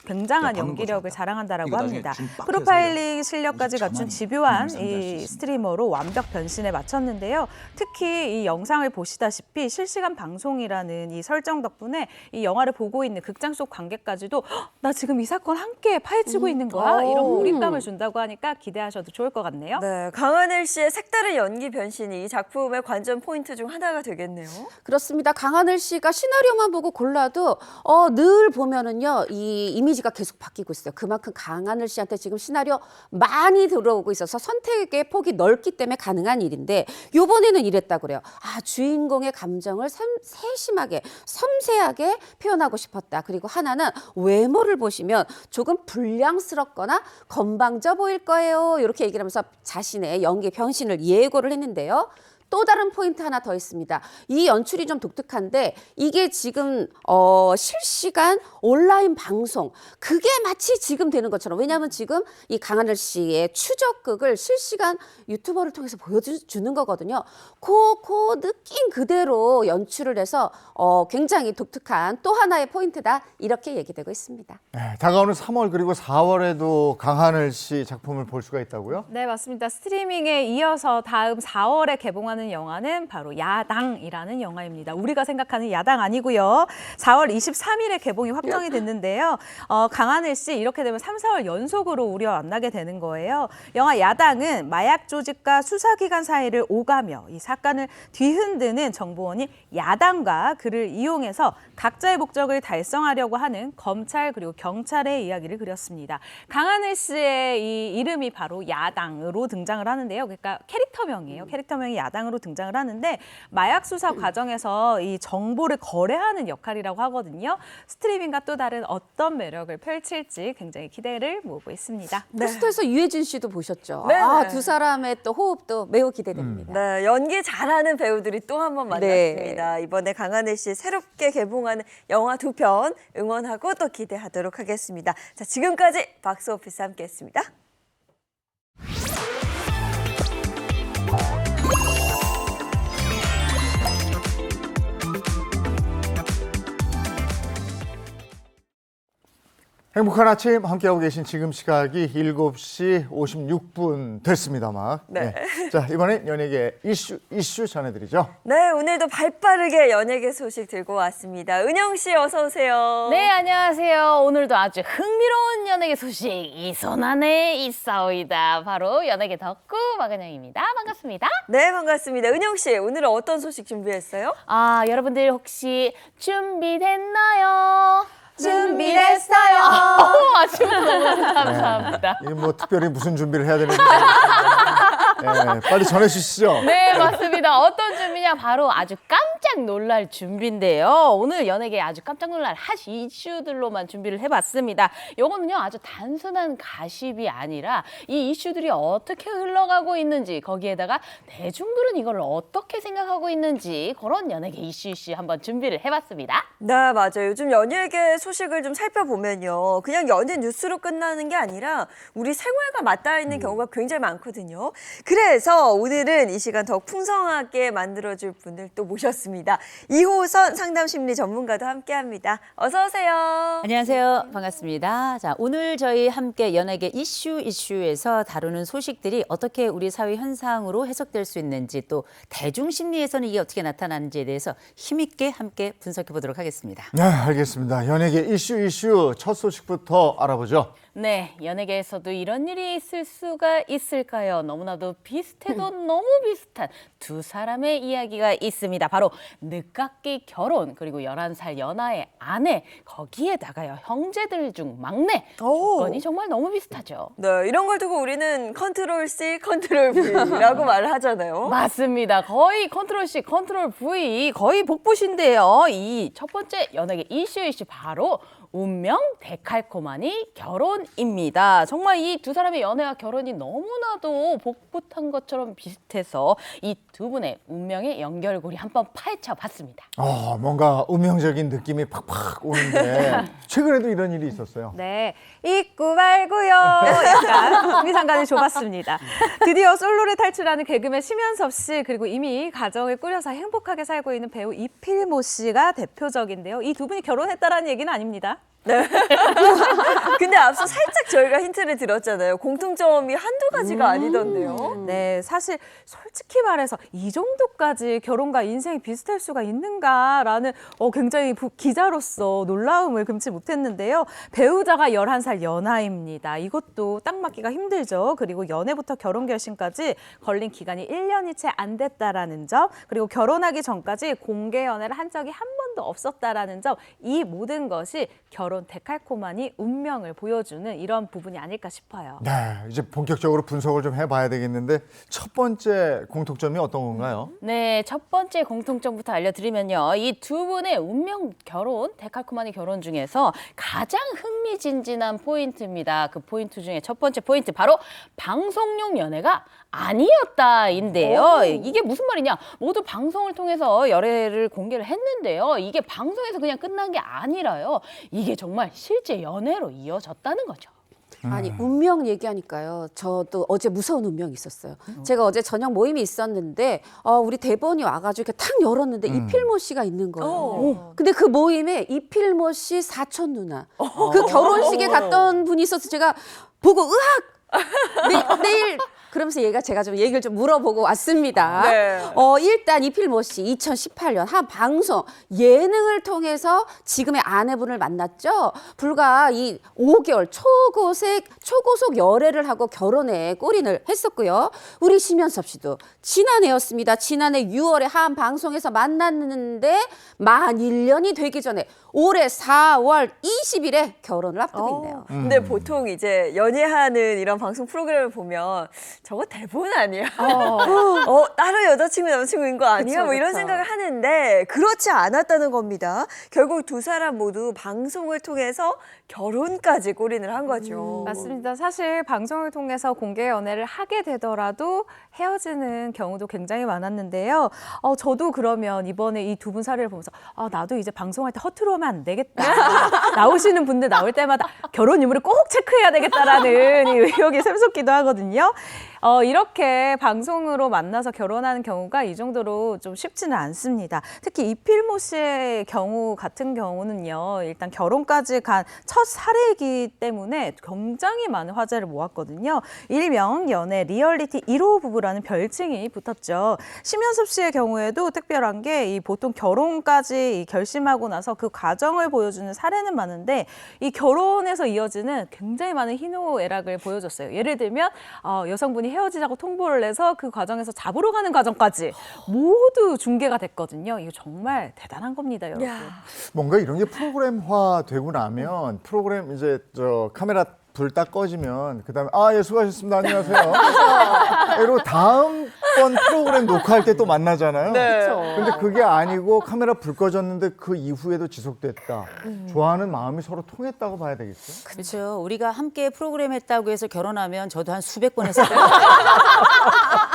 굉장한 연기력을 자랑한다라고 합니다. 프로파일링 실력까지 갖춘 집요한 이 스트리머로 완벽 변신에 마쳤는데요. 특히 이 영상을 보시다시피 실시간 방송이라는 이 설정 덕분에 이 영화를 보고 있는 극장 속 관객까지도 나 지금 이 사건 함께 파헤치고 있는 거야 이런 몰입감을 준다고 하니까 기대하셔도 좋을 것 같네요. 네, 강하늘 씨의 색다른 연기 변신이 이 작품의 관전 포인트 중 하나가 되겠네요. 그렇습니다. 강하늘 씨가 시나리오만 보고 골라도 늘 보면은요 이 이미지가 계속 바뀌고 있어요. 그만큼 강하늘 씨한테 지금 시나리오 많이 들어오고 있어서 선택의 폭이 넓기 때문에 가능한 일인데 이번에는 이랬다 그래요. 주인공의 감정을 세심하게, 섬세하게 표현하고 싶었다. 그리고 하나는 외모를 보시면 조금 불량스럽거나 건방져 보일 거예요. 이렇게 얘기를 하면서 자신의 연기 변신을 예고를 했는데요. 또 다른 포인트 하나 더 있습니다. 이 연출이 좀 독특한데 이게 지금 실시간 온라인 방송 그게 마치 지금 되는 것처럼 왜냐하면 지금 이 강하늘 씨의 추적극을 실시간 유튜버를 통해서 보여주는 거거든요. 그 느낌 그대로 연출을 해서 굉장히 독특한 또 하나의 포인트다 이렇게 얘기되고 있습니다. 네, 다가오는 3월 그리고 4월에도 강하늘 씨 작품을 볼 수가 있다고요? 네, 맞습니다. 스트리밍에 이어서 다음 4월에 개봉하는 영화는 바로 야당이라는 영화입니다. 우리가 생각하는 야당 아니고요. 4월 23일에 개봉이 확정이 됐는데요. 강하늘 씨 이렇게 되면 3, 4월 연속으로 우리와 만나게 되는 거예요. 영화 야당은 마약 조직과 수사기관 사이를 오가며 이 사건을 뒤흔드는 정보원인 야당과 그를 이용해서 각자의 목적을 달성하려고 하는 검찰 그리고 경찰의 이야기를 그렸습니다. 강하늘 씨의 이 이름이 바로 야당으로 등장을 하는데요. 그러니까 캐릭터명이에요. 캐릭터명이 야당으로 등장을 하는데 마약 수사 과정에서 이 정보를 거래하는 역할이라고 하거든요. 스트리밍과 또 다른 어떤 매력을 펼칠지 굉장히 기대를 모으고 있습니다. 포스터에서 유해진 씨도 보셨죠? 네. 두 사람의 또 호흡도 매우 기대됩니다. 네, 연기 잘하는 배우들이 또 한 번 만났습니다. 이번에 강하늘 씨 새롭게 개봉하는 영화 2편 응원하고 또 기대하도록 하겠습니다. 자, 지금까지 박스오피스 함께했습니다. 행복한 아침 함께하고 계신 지금 시각이 7시 56분 됐습니다. 막. 네. 자, 이번엔 연예계 이슈 전해드리죠. 네, 오늘도 발빠르게 연예계 소식 들고 왔습니다. 은영 씨 어서 오세요. 네, 안녕하세요. 오늘도 아주 흥미로운 연예계 소식 이손안에 있사오이다. 바로 연예계 덕후 박은영입니다. 반갑습니다. 네, 반갑습니다. 은영 씨, 오늘은 어떤 소식 준비했어요? 여러분들 혹시 준비됐나요? 준비됐어요. 아주 너무 감사합니다. 이게 뭐 특별히 무슨 준비를 해야 되는지 네, 빨리 전해주시죠. 네, 맞습니다. 어떤 준비냐? 바로 아주 깜짝 놀랄 준비인데요. 오늘 연예계 아주 깜짝 놀랄 핫 이슈들로만 준비를 해봤습니다. 요거는요, 아주 단순한 가십이 아니라 이 이슈들이 어떻게 흘러가고 있는지, 거기에다가 대중들은 이걸 어떻게 생각하고 있는지 그런 연예계 이슈 한번 준비를 해봤습니다. 네, 맞아요. 요즘 연예계 소식을 좀 살펴보면요. 그냥 연예 뉴스로 끝나는 게 아니라 우리 생활과 맞닿아 있는 경우가 굉장히 많거든요. 그래서 오늘은 이 시간 더 풍성하게 만들어줄 분을 또 모셨습니다. 이호선 상담심리 전문가도 함께합니다. 어서 오세요. 안녕하세요. 반갑습니다. 자, 오늘 저희 함께 연예계 이슈에서 다루는 소식들이 어떻게 우리 사회 현상으로 해석될 수 있는지 또 대중심리에서는 이게 어떻게 나타나는지에 대해서 힘있게 함께 분석해 보도록 하겠습니다. 네, 알겠습니다. 연예계 이슈 첫 소식부터 알아보죠. 네, 연예계에서도 이런 일이 있을 수가 있을까요? 너무나도 비슷해도 너무 비슷한 두 사람의 이야기가 있습니다. 바로 늦깎이 결혼 그리고 11살 연하의 아내 거기에다가요 형제들 중 막내 조건이 정말 너무 비슷하죠. 네, 이런 걸 두고 우리는 컨트롤 C, 컨트롤 V라고 말을 하잖아요. 맞습니다. 거의 컨트롤 C, 컨트롤 V 거의 복붙인데요. 이 첫 번째 연예계 이슈 바로 운명 데칼코마니 결혼입니다. 정말 이 두 사람의 연애와 결혼이 너무나도 복붙한 것처럼 비슷해서 이 두 분의 운명의 연결고리 한번 파헤쳐 봤습니다. 뭔가 운명적인 느낌이 팍팍 오는데 최근에도 이런 일이 있었어요. 네, 있고 말고요. 약간 의미상관을 줘봤습니다. 드디어 솔로를 탈출하는 개그맨 심연섭 씨 그리고 이미 가정을 꾸려서 행복하게 살고 있는 배우 이필모 씨가 대표적인데요. 이 두 분이 결혼했다라는 얘기는 아닙니다. 네. 근데 앞서 살짝 저희가 힌트를 드렸잖아요. 공통점이 한두 가지가 아니던데요. 네, 사실 솔직히 말해서 이 정도까지 결혼과 인생이 비슷할 수가 있는가라는 굉장히 기자로서 놀라움을 금치 못했는데요. 배우자가 11살 연하입니다. 이것도 딱 맞기가 힘들죠. 그리고 연애부터 결혼 결심까지 걸린 기간이 1년이 채 안 됐다라는 점, 그리고 결혼하기 전까지 공개 연애를 한 적이 한 번도 없었다라는 점, 이 모든 것이 결혼 결혼 데칼코마니 운명을 보여주는 이런 부분이 아닐까 싶어요. 네, 이제 본격적으로 분석을 좀 해봐야 되겠는데 첫 번째 공통점이 어떤 건가요? 네, 첫 번째 공통점부터 알려드리면요. 이 두 분의 운명 결혼, 데칼코마니 결혼 중에서 가장 흥미진진한 포인트입니다. 그 포인트 중에 첫 번째 포인트, 바로 방송용 연애가 아니었다인데요. 이게 무슨 말이냐? 모두 방송을 통해서 열애를 공개를 했는데요. 이게 방송에서 그냥 끝난 게 아니라요. 이게 정말 실제 연애로 이어졌다는 거죠. 아니 운명 얘기하니까요. 저도 어제 무서운 운명이 있었어요. 제가 어제 저녁 모임이 있었는데 우리 대본이 와가지고 이렇게 탁 열었는데 이필모 씨가 있는 거예요. 근데 그 모임에 이필모 씨 사촌 누나 그 결혼식에 갔던 분이 있어서 제가 보고 으악 내일 그러면서 제가 좀 얘기를 좀 물어보고 왔습니다. 네. 일단 이필모 씨 2018년 한 방송 예능을 통해서 지금의 아내분을 만났죠. 불과 이 5개월 초고속 열애를 하고 결혼에 골인을 했었고요. 우리 심연섭 씨도 지난해였습니다. 지난해 6월에 한 방송에서 만났는데 만 1년이 되기 전에 올해 4월 20일에 결혼을 앞두고 있네요. 근데 보통 이제 연애하는 이런 방송 프로그램을 보면 저거 대본 아니야? 따로 여자친구 남자친구인 거 아니야? 그쵸, 뭐 이런 그쵸. 생각을 하는데 그렇지 않았다는 겁니다. 결국 두 사람 모두 방송을 통해서 결혼까지 골인을 한 거죠. 맞습니다. 사실 방송을 통해서 공개 연애를 하게 되더라도 헤어지는 경우도 굉장히 많았는데요. 저도 그러면 이번에 이 두 분 사례를 보면서 나도 이제 방송할 때 허투루 하면 안 되겠다. 나오시는 분들 나올 때마다 결혼 유무를 꼭 체크해야 되겠다라는 이 의욕이 샘솟기도 하거든요. 이렇게 방송으로 만나서 결혼하는 경우가 이 정도로 좀 쉽지는 않습니다. 특히 이필모 씨의 경우 같은 경우는요. 일단 결혼까지 간 첫 사례이기 때문에 굉장히 많은 화제를 모았거든요. 일명 연애 리얼리티 1호 부부라는 별칭이 붙었죠. 심연섭 씨의 경우에도 특별한 게 이 보통 결혼까지 결심하고 나서 그 과정을 보여주는 사례는 많은데 이 결혼에서 이어지는 굉장히 많은 희노애락을 보여줬어요. 예를 들면 여성분이 헤어지자고 통보를 해서 그 과정에서 잡으러 가는 과정까지 모두 중계가 됐거든요. 이거 정말 대단한 겁니다, 여러분. 뭔가 이런 게 프로그램화 되고 나면 프로그램 이제 카메라 불 딱 꺼지면 그다음에 예 수고하셨습니다 안녕하세요 이러고 다음번 프로그램 녹화할 때 또 만나잖아요. 네. 근데 그게 아니고 카메라 불 꺼졌는데 그 이후에도 지속됐다. 좋아하는 마음이 서로 통했다고 봐야 되겠죠. 그렇죠. 우리가 함께 프로그램 했다고 해서 결혼하면 저도 한 수백 번 했을 거예요.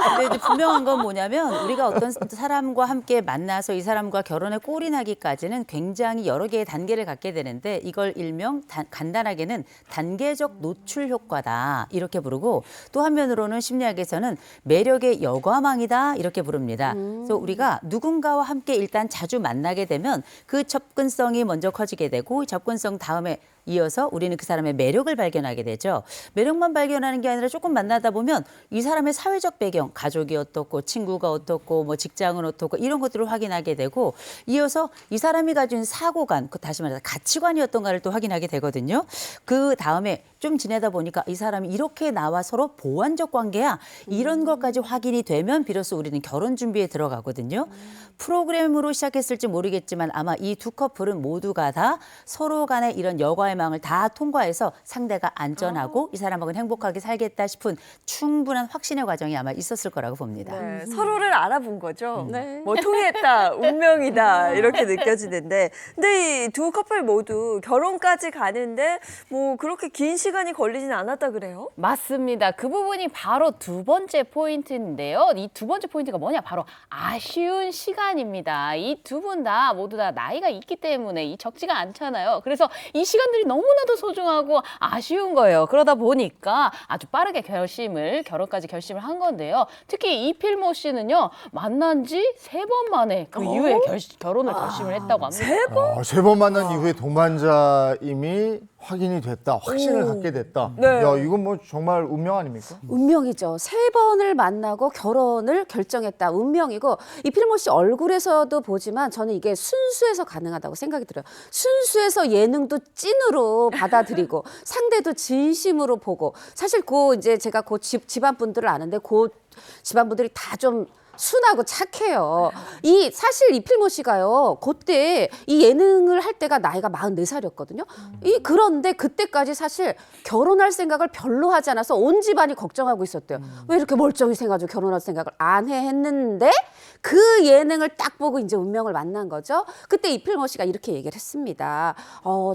근데 이제 분명한 건 뭐냐면 우리가 어떤 사람과 함께 만나서 이 사람과 결혼에 골인하기까지는 굉장히 여러 개의 단계를 갖게 되는데 이걸 일명 간단하게는 단계적 노출 효과다 이렇게 부르고 또 한면으로는 심리학에서는 매력의 여과망이다 이렇게 부릅니다. 그래서 우리가 누군가와 함께 일단 자주 만나게 되면 그 접근성이 먼저 커지게 되고 접근성 다음에 이어서 우리는 그 사람의 매력을 발견하게 되죠. 매력만 발견하는 게 아니라 조금 만나다 보면 이 사람의 사회적 배경, 가족이 어떻고 친구가 어떻고 뭐 직장은 어떻고 이런 것들을 확인하게 되고 이어서 이 사람이 가진 사고관, 다시 말해서 가치관이 어떤가를 또 확인하게 되거든요. 그 다음에 좀 지내다 보니까 이 사람이 이렇게 나와 서로 보완적 관계야 이런 것까지 확인이 되면 비로소 우리는 결혼 준비에 들어가거든요. 프로그램으로 시작했을지 모르겠지만 아마 이 두 커플은 모두가 다 서로 간의 이런 여과의 망을 다 통과해서 상대가 안전하고 이 사람하고는 행복하게 살겠다 싶은 충분한 확신의 과정이 아마 있었을 거라고 봅니다. 네, 서로를 알아본 거죠. 뭐 통했다, 운명이다 이렇게 느껴지는데, 근데 이 두 커플 모두 결혼까지 가는데 뭐 그렇게 긴 시간이 걸리진 않았다 그래요? 맞습니다. 그 부분이 바로 두 번째 포인트인데요. 이 두 번째 포인트가 뭐냐? 바로 아쉬운 시간입니다. 이 두 분 다 모두 다 나이가 있기 때문에 이 적지가 않잖아요. 그래서 이 시간들이 너무나도 소중하고 아쉬운 거예요. 그러다 보니까 아주 빠르게 결혼까지 결심을 한 건데요. 특히 이필모 씨는요. 만난 지 3번 만에 그 이후에 결혼을 결심을 했다고 합니다. 3번? 3번 만난 이후에 동반자임이 확인이 됐다. 확신을 갖게 됐다. 네. 야, 이건 뭐 정말 운명 아닙니까? 운명이죠. 3번을 만나고 결혼을 결정했다. 운명이고 이필모 씨 얼굴에서도 보지만 저는 이게 순수해서 가능하다고 생각이 들어요. 순수해서 예능도 찐으로 받아들이고 상대도 진심으로 보고 사실 이제 제가 집안 분들을 아는데 집안 분들이 다 좀 순하고 착해요. 이 사실 이필모 씨가요. 그때 이 예능을 할 때가 나이가 44살이었거든요. 그런데 그때까지 사실 결혼할 생각을 별로 하지 않아서 온 집안이 걱정하고 있었대요. 왜 이렇게 멀쩡히 생가지고 결혼할 생각을 안 해 했는데 그 예능을 딱 보고 이제 운명을 만난 거죠. 그때 이필모 씨가 이렇게 얘기를 했습니다.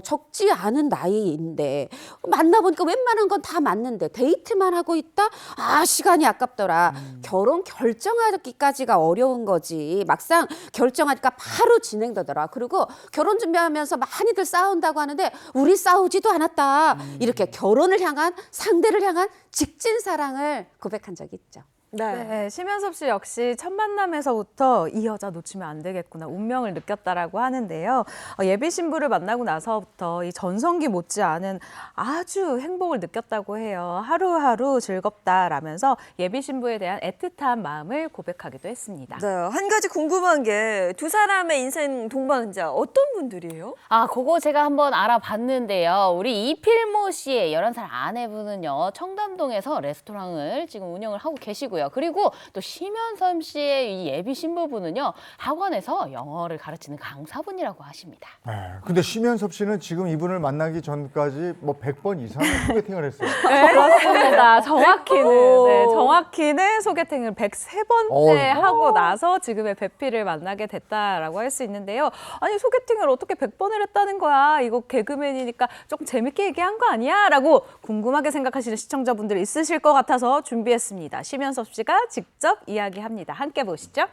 적지 않은 나이인데 만나보니까 웬만한 건 다 맞는데 데이트만 하고 있다? 아, 시간이 아깝더라. 결혼 결정하기까지가 어려운 거지. 막상 결정하니까 바로 진행되더라. 그리고 결혼 준비하면서 많이들 싸운다고 하는데 우리 싸우지도 않았다. 이렇게 결혼을 향한 상대를 향한 직진 사랑을 고백한 적이 있죠. 네, 심연섭 씨 역시 첫 만남에서부터 이 여자 놓치면 안 되겠구나 운명을 느꼈다라고 하는데요. 예비 신부를 만나고 나서부터 이 전성기 못지않은 아주 행복을 느꼈다고 해요. 하루하루 즐겁다라면서 예비 신부에 대한 애틋한 마음을 고백하기도 했습니다. 네, 한 가지 궁금한 게 두 사람의 인생 동반자 어떤 분들이에요? 아, 그거 제가 한번 알아봤는데요. 우리 이필모 씨의 11살 아내분은요, 청담동에서 레스토랑을 지금 운영을 하고 계시고요. 그리고 또 심연섭 씨의 이 예비 신부분은요, 학원에서 영어를 가르치는 강사분이라고 하십니다. 네, 근데 심연섭 씨는 지금 이분을 만나기 전까지 뭐 100번 이상의 소개팅을 했어요. 그렇습니다. 정확히는 소개팅을 103번째 하고 나서 지금의 배필을 만나게 됐다라고 할 수 있는데요. 아니, 소개팅을 어떻게 100번을 했다는 거야? 이거 개그맨이니까 조금 재밌게 얘기한 거 아니야? 라고 궁금하게 생각하시는 시청자분들 있으실 것 같아서 준비했습니다. 심연섭 씨가 직접 이야기합니다. 함께 보시죠.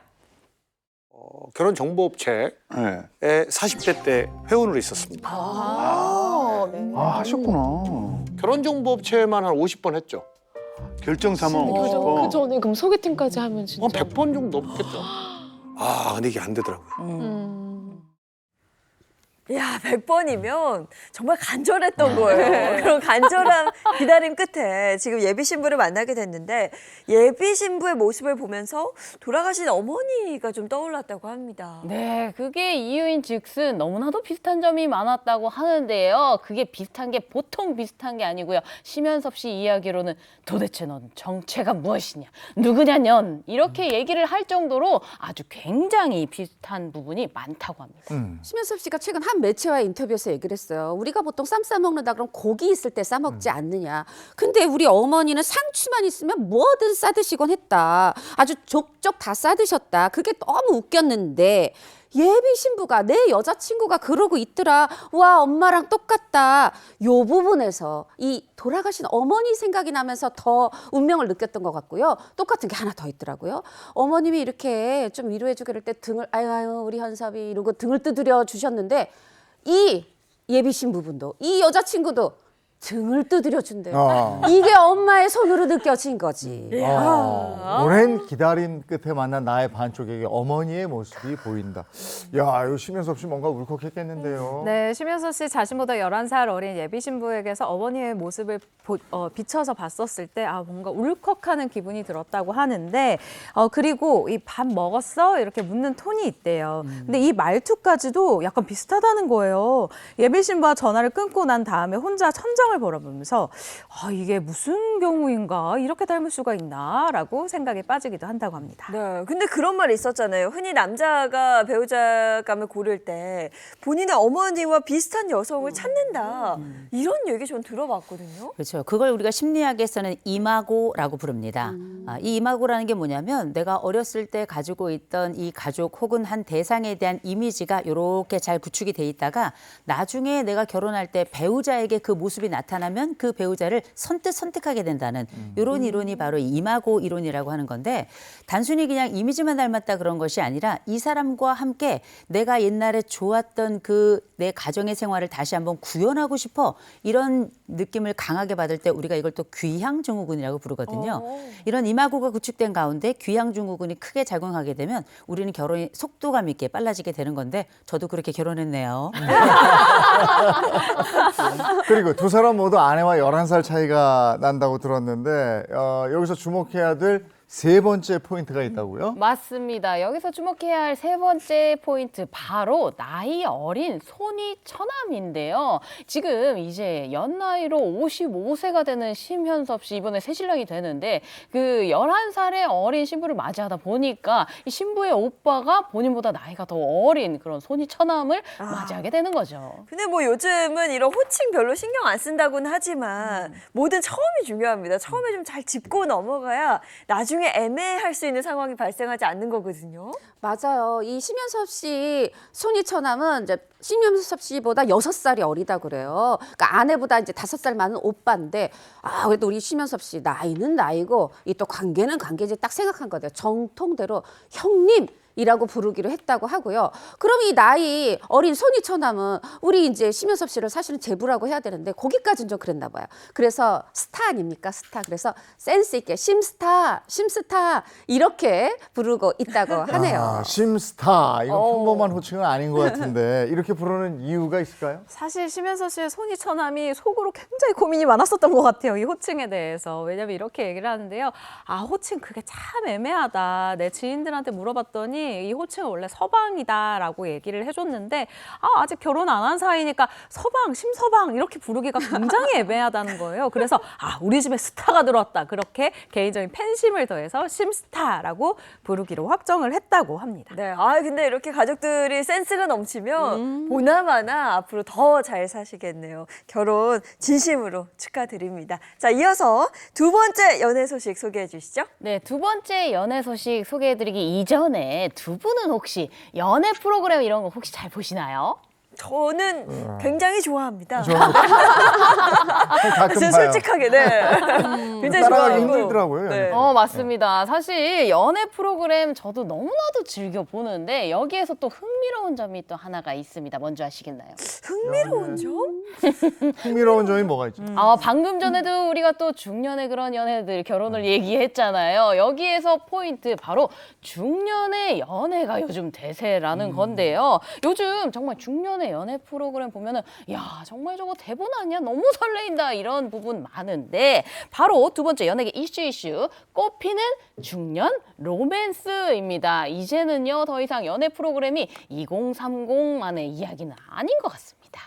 결혼 정보업체에 40대 때 회원으로 있었습니다. 하셨구나. 결혼 정보업체만 한 50번 했죠. 결정 삼아. 그 전에 그럼 소개팅까지 하면 진짜. 한 100번 정도 넘겠죠. 아, 근데 이게 안 되더라고요. 야, 100번이면 정말 간절했던 거예요. 그런 간절한 기다림 끝에 지금 예비 신부를 만나게 됐는데 예비 신부의 모습을 보면서 돌아가신 어머니가 좀 떠올랐다고 합니다. 네, 그게 이유인 즉슨 너무나도 비슷한 점이 많았다고 하는데요. 그게 비슷한 게 보통 비슷한 게 아니고요. 심연섭 씨 이야기로는 도대체 넌 정체가 무엇이냐, 누구냐 년 이렇게 얘기를 할 정도로 아주 굉장히 비슷한 부분이 많다고 합니다. 심연섭 씨가 최근 한 매체와의 인터뷰에서 얘기를 했어요. 우리가 보통 쌈 싸먹는다 그럼 고기 있을 때 싸먹지 않느냐. 근데 우리 어머니는 상추만 있으면 뭐든 싸드시곤 했다. 아주 족족 다 싸드셨다. 그게 너무 웃겼는데 예비 신부가 내 여자친구가 그러고 있더라. 와, 엄마랑 똑같다. 요 부분에서 이 돌아가신 어머니 생각이 나면서 더 운명을 느꼈던 것 같고요. 똑같은 게 하나 더 있더라고요. 어머님이 이렇게 좀 위로해주고 이럴 때 등을 아유 우리 현섭이 이러고 등을 두드려 주셨는데 이 예비 신부분도 이 여자친구도 등을 두드려 준대요. 이게 엄마의 손으로 느껴진 거지. 오랜 기다림 끝에 만난 나의 반쪽에게 어머니의 모습이 보인다. 야, 이 심연섭 씨 뭔가 울컥했겠는데요. 네, 심연섭 씨 자신보다 11살 어린 예비 신부에게서 어머니의 모습을 비춰서 봤었을 때 뭔가 울컥하는 기분이 들었다고 하는데 그리고 이 밥 먹었어? 이렇게 묻는 톤이 있대요. 근데 이 말투까지도 약간 비슷하다는 거예요. 예비 신부와 전화를 끊고 난 다음에 혼자 천장을 바라보면서 이게 무슨 경우인가? 이렇게 닮을 수가 있나? 라고 생각에 빠지기도 한다고 합니다. 네, 근데 그런 말이 있었잖아요. 흔히 남자가 배우자감을 고를 때 본인의 어머니와 비슷한 여성을 찾는다. 이런 얘기 전 들어봤거든요. 그렇죠. 그걸 우리가 심리학에서는 이마고라고 부릅니다. 이 이마고라는 게 뭐냐면 내가 어렸을 때 가지고 있던 이 가족 혹은 한 대상에 대한 이미지가 이렇게 잘 구축이 돼 있다가 나중에 내가 결혼할 때 배우자에게 그 모습이 나타나면 그 배우자를 선택하게 된다는 이런 이론이 바로 이마고 이론이라고 하는 건데 단순히 그냥 이미지만 닮았다 그런 것이 아니라 이 사람과 함께 내가 옛날에 좋았던 그 내 가정의 생활을 다시 한번 구현하고 싶어 이런 느낌을 강하게 받을 때 우리가 이걸 또 귀향증후군이라고 부르거든요. 이런 이마고가 구축된 가운데 귀향증후군이 크게 작용하게 되면 우리는 결혼이 속도감 있게 빨라지게 되는 건데 저도 그렇게 결혼했네요. 그리고 두 사람 모두 아내와 11살 차이가 난다고 들었는데 여기서 주목해야 될 세 번째 포인트가 있다고요? 맞습니다. 여기서 주목해야 할 세 번째 포인트 바로 나이 어린 손이처남인데요. 지금 이제 연나이로 55세가 되는 심현섭 씨 이번에 새신랑이 되는데 그 11살의 어린 신부를 맞이하다 보니까 이 신부의 오빠가 본인보다 나이가 더 어린 그런 손이처남을 맞이하게 되는 거죠. 근데 뭐 요즘은 이런 호칭 별로 신경 안 쓴다고는 하지만 뭐든 처음이 중요합니다. 처음에 좀 잘 짚고 넘어가야 나중에 애매할 수 있는 상황이 발생하지 않는 거거든요. 맞아요. 이 심현섭 씨 손이처남은 이제 심현섭 씨보다 6살이 어리다 그래요. 그러니까 아내보다 이제 5살 많은 오빠인데 그래도 우리 심현섭 씨 나이는 나이고 이 또 관계는 관계지 딱 생각한 거예요. 정통대로 형님 이라고 부르기로 했다고 하고요. 그럼 이 나이 어린 손이처남은 우리 이제 심현섭 씨를 사실은 제부라고 해야 되는데 거기까지는 좀 그랬나 봐요. 그래서 스타 아닙니까? 스타. 그래서 센스 있게 심스타 이렇게 부르고 있다고 하네요. 심스타. 이건 평범한 호칭은 아닌 것 같은데 이렇게 부르는 이유가 있을까요? 사실 심현섭 씨의 손이처남이 속으로 굉장히 고민이 많았었던 것 같아요. 이 호칭에 대해서. 왜냐면 이렇게 얘기를 하는데요. 호칭 그게 참 애매하다. 내 지인들한테 물어봤더니 이 호칭은 원래 서방이다라고 얘기를 해줬는데 아직 결혼 안 한 사이니까 서방, 심서방 이렇게 부르기가 굉장히 애매하다는 거예요. 그래서 우리 집에 스타가 들어왔다. 그렇게 개인적인 팬심을 더해서 심스타라고 부르기로 확정을 했다고 합니다. 네, 근데 이렇게 가족들이 센스가 넘치면 보나마나 앞으로 더 잘 사시겠네요. 결혼 진심으로 축하드립니다. 자, 이어서 두 번째 연애 소식 소개해 주시죠. 네, 두 번째 연애 소식 소개해드리기 이전에 두 분은 혹시 연애 프로그램 이런 거 혹시 잘 보시나요? 저는 굉장히 좋아합니다. 가끔 진짜 봐요. 솔직하게, 굉장히 따라가기 좋아하고. 힘들더라고요. 네. 맞습니다. 사실 연애 프로그램 저도 너무나도 즐겨 보는데 여기에서 또 흥미로운 점이 또 하나가 있습니다. 뭔지 아시겠나요? 흥미로운 점? 흥미로운 점이 뭐가 있죠? 방금 전에도 우리가 또 중년의 그런 연애들 결혼을 얘기했잖아요. 여기에서 포인트 바로 중년의 연애가 요즘 대세라는 건데요. 요즘 정말 중년의 연애 프로그램 보면은 정말 저거 대본 아니야? 너무 설레인다 이런 부분 많은데 바로 두 번째 연예계 이슈 꽃피는 중년 로맨스입니다. 이제는요 더 이상 연애 프로그램이 2030만의 이야기는 아닌 것 같습니다.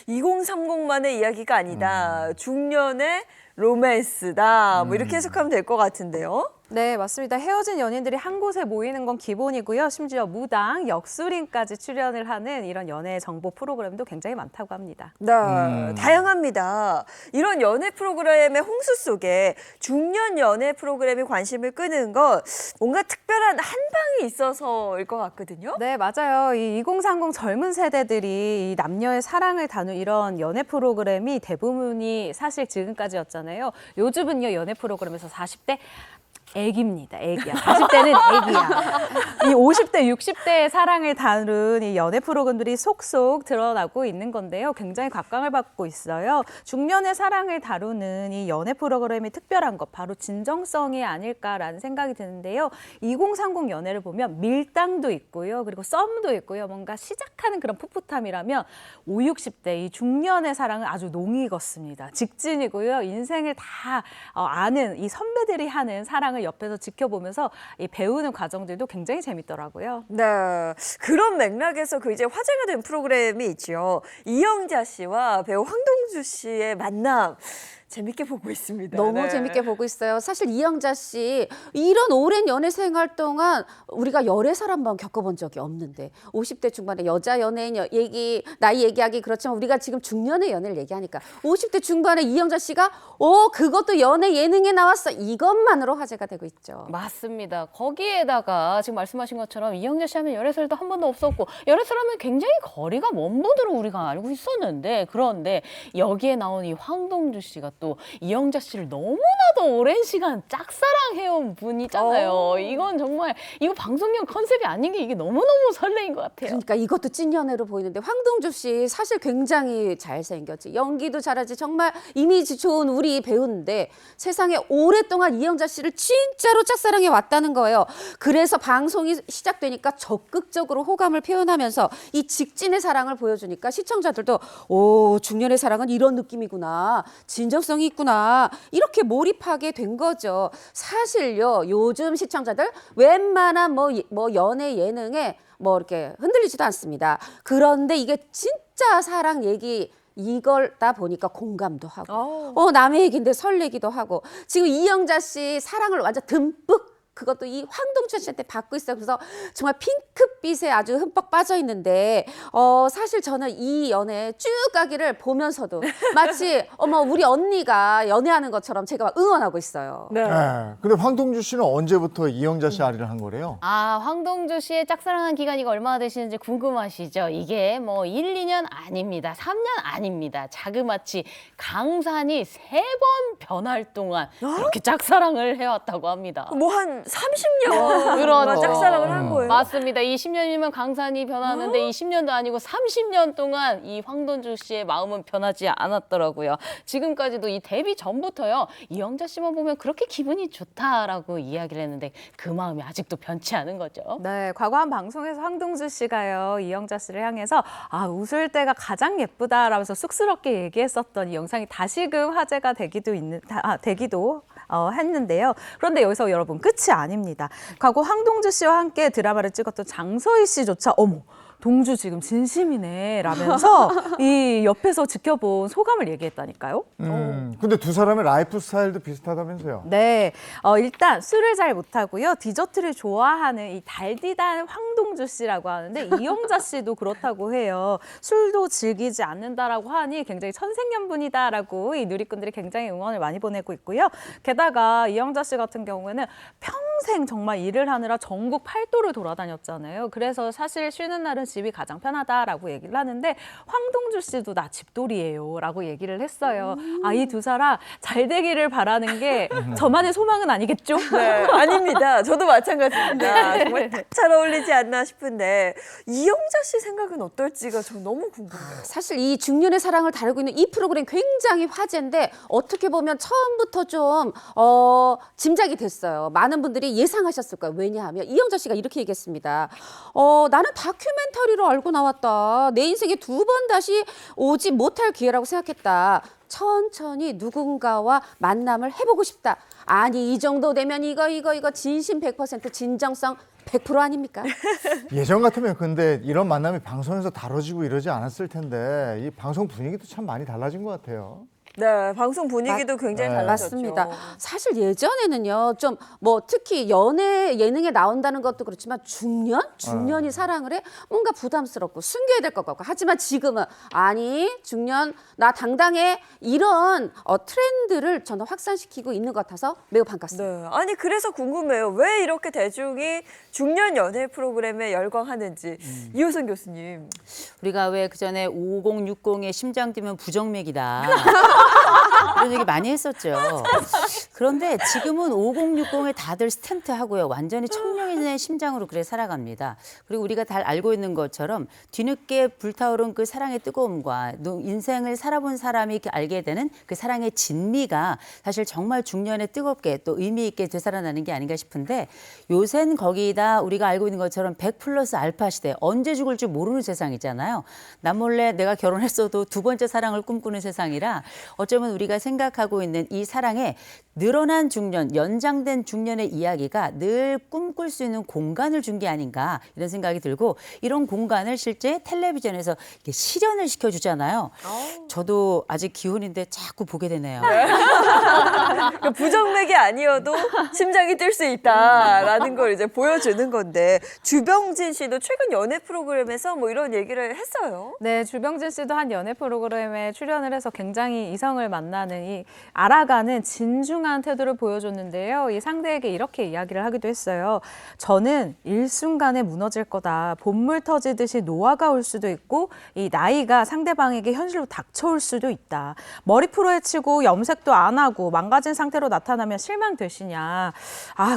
2030만의 이야기가 아니다. 중년의 로맨스다. 뭐 이렇게 해석하면 될 것 같은데요. 네, 맞습니다. 헤어진 연인들이 한 곳에 모이는 건 기본이고요. 심지어 무당, 역술인까지 출연을 하는 이런 연애 정보 프로그램도 굉장히 많다고 합니다. 네, 다양합니다. 이런 연애 프로그램의 홍수 속에 중년 연애 프로그램이 관심을 끄는 건 뭔가 특별한 한방이 있어서일 것 같거든요. 네, 맞아요. 이 2030 젊은 세대들이 이 남녀의 사랑을 다룬 이런 연애 프로그램이 대부분이 사실 지금까지였잖아요. 요즘은요, 연애 프로그램에서 40대 애기입니다. 애기야. 40대는 애기야. 이 50대, 60대의 사랑을 다룬 이 연애 프로그램들이 속속 드러나고 있는 건데요. 굉장히 각광을 받고 있어요. 중년의 사랑을 다루는 이 연애 프로그램이 특별한 것, 바로 진정성이 아닐까라는 생각이 드는데요. 2030 연애를 보면 밀당도 있고요. 그리고 썸도 있고요. 뭔가 시작하는 그런 풋풋함이라면 50, 60대 이 중년의 사랑은 아주 농이 익었습니다. 직진이고요. 인생을 다 아는 이 선배들이 하는 사랑을 옆에서 지켜보면서 이 배우는 과정들도 굉장히 재밌더라고요. 네, 그런 맥락에서 그 이제 화제가 된 프로그램이 있죠. 이영자 씨와 배우 황동주 씨의 만남. 재밌게 보고 있습니다. 너무 재밌게 보고 있어요. 사실 이영자 씨 이런 오랜 연애 생활 동안 우리가 열애설 한번 겪어본 적이 없는데 50대 중반에 여자 연예인 나이 얘기하기 그렇지만 우리가 지금 중년의 연애를 얘기하니까 50대 중반에 이영자 씨가 그것도 연애 예능에 나왔어. 이것만으로 화제가 되고 있죠. 맞습니다. 거기에다가 지금 말씀하신 것처럼 이영자 씨 하면 열애설도 한 번도 없었고 열애설 하면 굉장히 거리가 먼 분으로 우리가 알고 있었는데 그런데 여기에 나온 이 황동주 씨가 또 이영자 씨를 너무나도 오랜 시간 짝사랑해온 분이잖아요. 이건 정말 이거 방송용 컨셉이 아닌 게 이게 너무너무 설레인 것 같아요. 그러니까 이것도 찐 연애로 보이는데 황동주 씨 사실 굉장히 잘생겼지. 연기도 잘하지. 정말 이미지 좋은 우리 배우인데 세상에 오랫동안 이영자 씨를 진짜로 짝사랑해 왔다는 거예요. 그래서 방송이 시작되니까 적극적으로 호감을 표현하면서 이 직진의 사랑을 보여주니까 시청자들도 중년의 사랑은 이런 느낌이구나. 진정 진정성이 있구나. 이렇게 몰입하게 된 거죠. 사실요, 요즘 시청자들 웬만한 뭐 연애 예능에 뭐 이렇게 흔들리지도 않습니다. 그런데 이게 진짜 사랑 얘기 이걸다 보니까 공감도 하고 남의 얘기인데 설레기도 하고 지금 이영자 씨 사랑을 완전 듬뿍 그것도 이 황동철 씨한테 받고 있어요. 그래서 정말 핑크빛에 아주 흠뻑 빠져 있는데 사실 저는 이 연애 쭉 가기를 보면서도 마치 우리 언니가 연애하는 것처럼 제가 막 응원하고 있어요. 네. 네. 근데 황동주 씨는 언제부터 이영자 씨 아리를 한 거래요? 아, 황동주 씨의 짝사랑한 기간이 얼마나 되시는지 궁금하시죠? 이게 뭐 1, 2년 아닙니다. 3년 아닙니다. 자그마치 강산이 3번 변할 동안 이렇게 짝사랑을 해왔다고 합니다. 뭐 한 30년 그렇죠. 짝사랑을 한 거예요. 맞습니다. 20년이면 강산이 변하는데 20년도 아니고 30년 동안 이 황동주 씨의 마음은 변하지 않았더라고요. 지금까지도 이 데뷔 전부터요. 이영자 씨만 보면 그렇게 기분이 좋다라고 이야기를 했는데 그 마음이 아직도 변치 않은 거죠. 네, 과거 한 방송에서 황동주 씨가요, 이영자 씨를 향해서 웃을 때가 가장 예쁘다라면서 쑥스럽게 얘기했었던 이 영상이 다시금 화제가 되기도 했는데요. 그런데 여기서 여러분 끝이 아닙니다. 과거 황동주 씨와 함께 드라마를 찍었던 장서희 씨조차 동주 지금 진심이네 라면서 이 옆에서 지켜본 소감을 얘기했다니까요. 근데 두 사람의 라이프 스타일도 비슷하다면서요? 네, 일단 술을 잘 못하고요. 디저트를 좋아하는 이 달디단 황동주 씨라고 하는데 이영자 씨도 그렇다고 해요. 술도 즐기지 않는다라고 하니 굉장히 천생연분이다라고 이 누리꾼들이 굉장히 응원을 많이 보내고 있고요. 게다가 이영자 씨 같은 경우에는 평생 정말 일을 하느라 전국 8도를 돌아다녔잖아요. 그래서 사실 쉬는 날은 집이 가장 편하다라고 얘기를 하는데 황동주 씨도 나 집돌이에요 라고 얘기를 했어요. 이 두 사람 잘 되기를 바라는 게 저만의 소망은 아니겠죠? 네, 아닙니다. 저도 마찬가지입니다. 정말 딱 잘 어울리지 않나 싶은데 이영자 씨 생각은 어떨지가 저 너무 궁금해요. 사실 이 중년의 사랑을 다루고 있는 이 프로그램 굉장히 화제인데 어떻게 보면 처음부터 좀 짐작이 됐어요. 많은 분들이 예상하셨을 거예요. 왜냐하면 이영자 씨가 이렇게 얘기했습니다. 나는 다큐멘터리로 알고 나왔다. 내 인생에 2번 다시 오지 못할 기회라고 생각했다. 천천히 누군가와 만남을 해보고 싶다. 아니 이 정도 되면 이거 진심 100% 진정성 100% 아닙니까? 예전 같으면 근데 이런 만남이 방송에서 다뤄지고 이러지 않았을 텐데 이 방송 분위기도 참 많이 달라진 것 같아요. 네, 방송 분위기도 굉장히 달라졌죠. 맞습니다. 사실 예전에는요, 좀 특히 연애 예능에 나온다는 것도 그렇지만 중년이 사랑을 해 뭔가 부담스럽고 숨겨야 될 것 같고 하지만 지금은 아니 중년 나 당당해 이런 트렌드를 저는 확산시키고 있는 것 같아서 매우 반갑습니다. 네, 아니 그래서 궁금해요. 왜 이렇게 대중이 중년 연애 프로그램에 열광하는지. 이효선 교수님. 우리가 왜 그전에 5060의 심장 뛰면 부정맥이다. 이런 얘기 많이 했었죠. 그런데 지금은 5060에 다들 스탠트 하고요. 완전히 청년의 심장으로 그래 살아갑니다. 그리고 우리가 다 알고 있는 것처럼 뒤늦게 불타오른 그 사랑의 뜨거움과 인생을 살아본 사람이 알게 되는 그 사랑의 진미가 사실 정말 중년에 뜨겁게 또 의미 있게 되살아나는 게 아닌가 싶은데 요새는 거기다 우리가 알고 있는 것처럼 100+ 알파 시대 언제 죽을 줄 모르는 세상이잖아요. 남몰래 내가 결혼했어도 2번째 사랑을 꿈꾸는 세상이라 어쩌면 우리가 생각하고 있는 이 사랑의 늘어난 중년, 연장된 중년의 이야기가 늘 꿈꿀 수 있는 공간을 준 게 아닌가 이런 생각이 들고 이런 공간을 실제 텔레비전에서 이렇게 실현을 시켜주잖아요. 저도 아직 기혼인데 자꾸 보게 되네요. 그러니까 부정맥이 아니어도 심장이 뛸 수 있다라는 걸 이제 보여주는 건데 주병진 씨도 최근 연애 프로그램에서 뭐 이런 얘기를 했어요. 네, 주병진 씨도 한 연애 프로그램에 출연을 해서 굉장히 이성을 만나는 이 알아가는 진중한 태도를 보여줬는데요. 이 상대에게 이렇게 이야기를 하기도 했어요. 저는 일순간에 무너질 거다. 본물 터지듯이 노화가 올 수도 있고 이 나이가 상대방에게 현실로 닥쳐올 수도 있다. 머리 풀어헤치고 염색도 안 하고 망가진 상태로 나타나면 실망되시냐.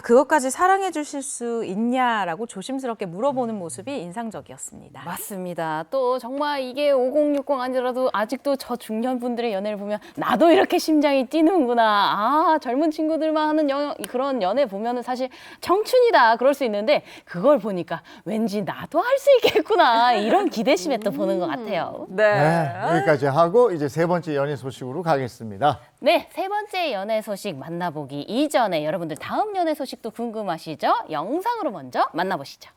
그것까지 사랑해 주실 수 있냐라고 조심스럽게 물어보는 모습이 인상적이었습니다. 맞습니다. 또 정말 이게 5060 아니더라도 아직도 저 중년 분들의 연애를 보면 나도 이렇게 심장이 뛰는구나. 젊은 친구들만 하는 그런 연애 보면은 사실 청춘이다 그럴 수 있는데 그걸 보니까 왠지 나도 할 수 있겠구나 이런 기대심에 또 보는 것 같아요. 네, 여기까지 하고 이제 세 번째 연예 소식으로 가겠습니다. 네, 세 번째 연애 소식 만나보기 이전에 여러분들 다음 연애 소식도 궁금하시죠? 영상으로 먼저 만나보시죠.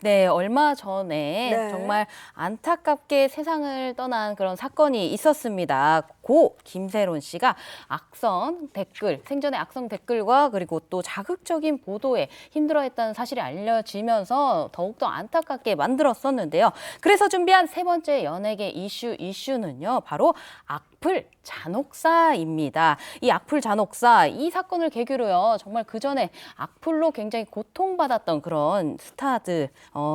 네, 얼마 전에 네. 정말 안타깝게 세상을 떠난 그런 사건이 있었습니다. 고 김세론 씨가 악성 댓글, 생전에 악성 댓글과 그리고 또 자극적인 보도에 힘들어했다는 사실이 알려지면서 더욱더 안타깝게 만들었었는데요. 그래서 준비한 세 번째 연예계 이슈는요, 바로 악플 잔혹사입니다. 이 악플 잔혹사, 이 사건을 계기로요, 정말 그전에 악플로 굉장히 고통받았던 그런 스타들,